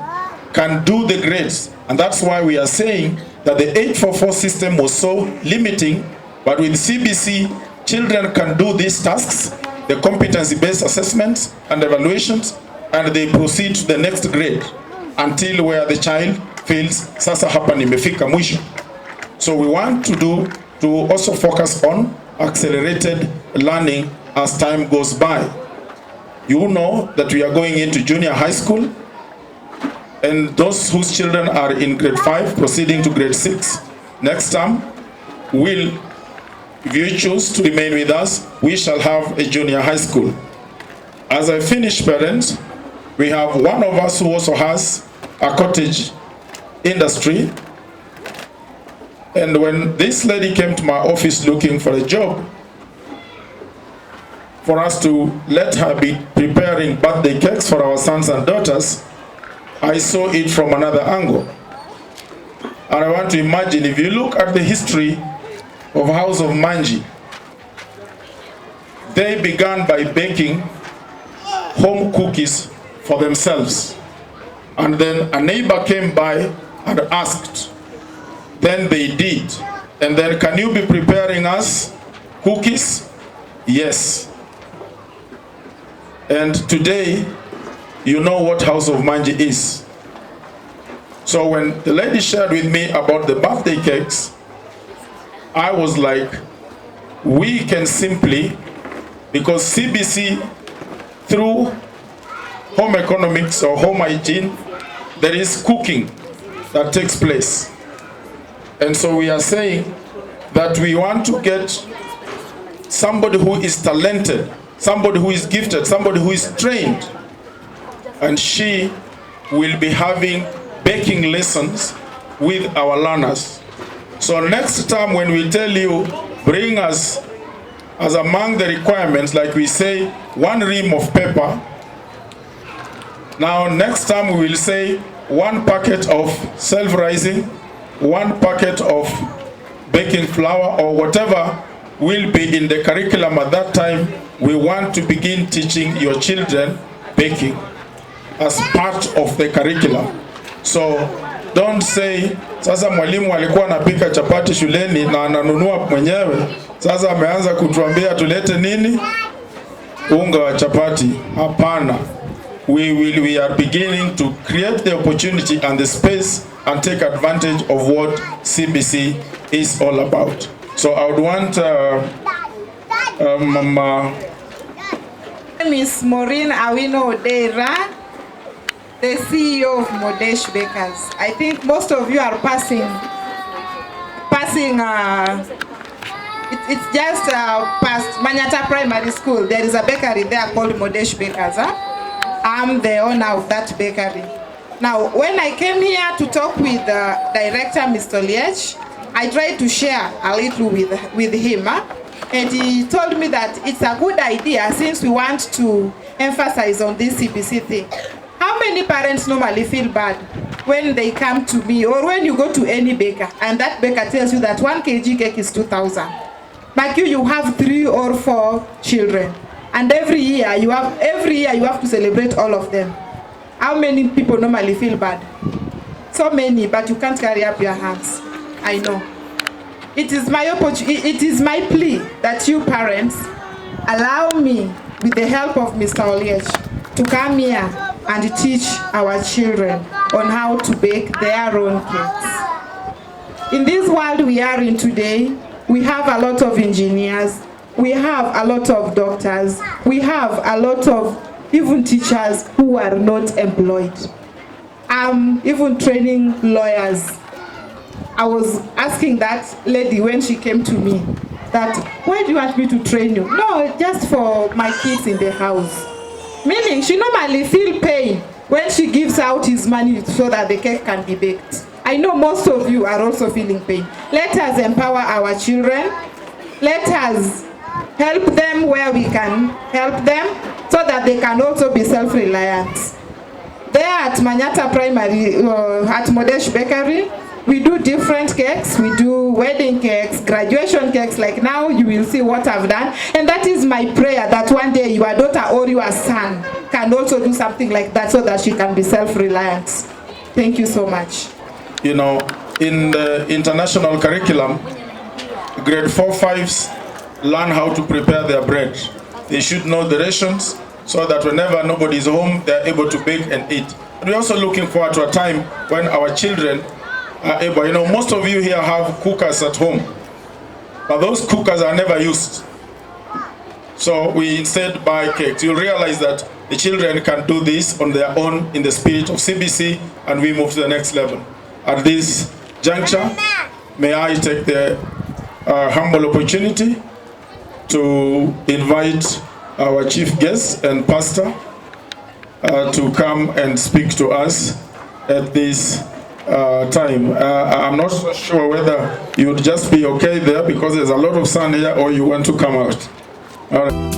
Speaker 12: can do the grades, and that's why we are saying that the 844 system was so limiting, but with CBC, children can do these tasks, the competency-based assessments and evaluations, and they proceed to the next grade until where the child feels sasa hapa nimefika mwisho. So we want to also focus on accelerated learning as time goes by. You know that we are going into junior high school, and those whose children are in grade 5 proceeding to grade 6 next term will, if you choose to remain with us, we shall have a junior high school. As I finish, parents, we have one of us who also has a cottage industry. And when this lady came to my office looking for a job, for us to let her be preparing birthday cakes for our sons and daughters, I saw it from another angle. And I want to imagine, if you look at the history of House of Manji, they began by baking home cookies for themselves. And then a neighbor came by and asked. Then they did. And then, can you be preparing us cookies? Yes. And today, you know what House of Manji is. So when the lady shared with me about the birthday cakes, I was like, we can simply, because CBC, through home economics or home hygiene, there is cooking that takes place. And so we are saying that we want to get somebody who is talented, somebody who is gifted, somebody who is trained, and she will be having baking lessons with our learners. So next time when we tell you, bring us as among the requirements, like we say, 1 ream of paper. Now next time we will say 1 packet of self-rising, 1 packet of baking flour, or whatever will be in the curriculum at that time. We want to begin teaching your children baking as part of the curriculum. So don't say, sasa mwalimu alikuwa anapika chapati shuleni na ananunua mwenyewe, sasa ameanza kutuambia tulete nini? Unga wa chapati. Hapana. We are beginning to create the opportunity and the space and take advantage of what CBC is all about. So I would want Mama.
Speaker 17: Miss Maureen Awino Odeira, the CEO of Modesh Bakers. I think most of you are passing. It's just past Manyata Primary School. There is a bakery there called Modesh Bakers. I'm the owner of that bakery. Now, when I came here to talk with Director Mr. Liech, I tried to share a little with him. And he told me that it's a good idea since we want to emphasize on this CBC thing. How many parents normally feel bad when they come to me or when you go to any baker and that baker tells you that 1 kg cake is 2,000? But you have 3 or 4 children And every year you have to celebrate all of them. How many people normally feel bad? So many, but you can't carry up your hands. I know. It is my plea that you parents allow me, with the help of Mr. Oliech, to come here and teach our children on how to bake their own cakes. In this world we are in today, we have a lot of engineers, we have a lot of doctors, we have a lot of even teachers who are not employed. Even training lawyers. I was asking that lady when she came to me that, why do you want me to train you? No, just for my kids in the house. Meaning she normally feel pain when she gives out his money so that the cake can be baked. I know most of you are also feeling pain. Let us empower our children. Let us help them where we can help them so that they can also be self-reliant. There at Manyata Primary, at Modesh Bakery, we do different cakes. We do wedding cakes, graduation cakes, like now you will see what I've done. And that is my prayer, that one day your daughter or your son can also do something like that so that she can be self-reliant. Thank you so much.
Speaker 12: You know, in the international curriculum, grade 4-5s learn how to prepare their bread. They should know the rations so that whenever nobody is home, they're able to bake and eat. And we're also looking forward to a time when our children are able, you know, most of you here have cookers at home, but those cookers are never used. So we instead buy cakes. You'll realize that the children can do this on their own in the spirit of CBC, and we move to the next level. At this juncture, may I take the humble opportunity to invite our chief guest and pastor to come and speak to us at this time. I'm not so sure whether you would just be okay there because there's a lot of sun here, or you want to come out. All right.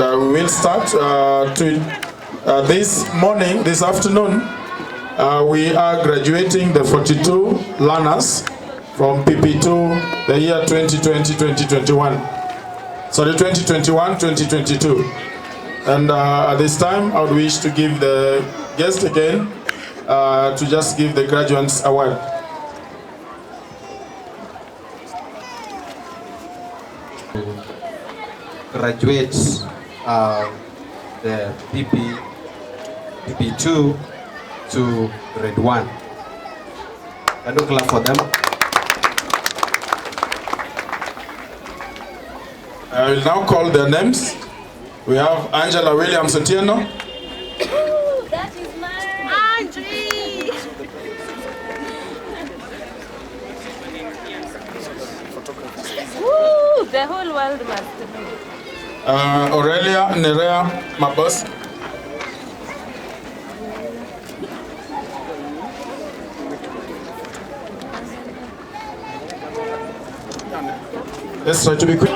Speaker 12: And we will start this afternoon. We are graduating the 42 learners from PP2 the year 2020-2021. Sorry, 2021-2022. And at this time, I would wish to give the guest again to just give the graduates award.
Speaker 18: graduate the PP2 to grade 1. Can you clap for them?
Speaker 12: I will now call their names. We have Angela Williams Otieno.
Speaker 8: That is my Auntie. Woo, the whole world must know.
Speaker 12: Aurelia Nerea Mabos. Let's try to be quick.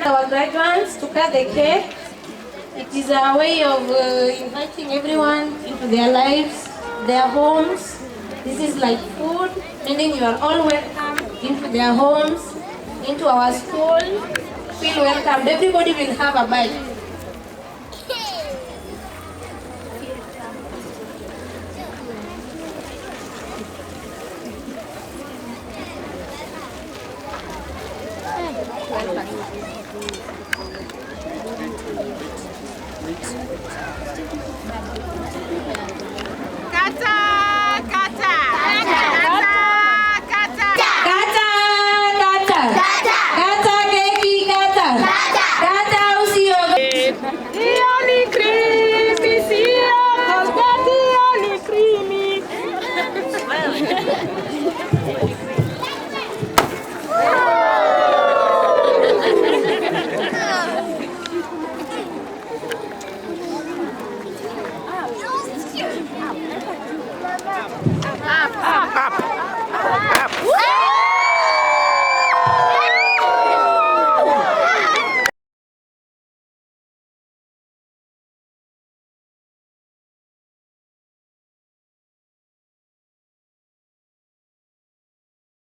Speaker 13: Our graduates to cut the cake. It is a way of inviting everyone into their lives, their homes. This is like food, meaning you are all welcome into their homes, into our school. Feel welcomed. Everybody will have a bite.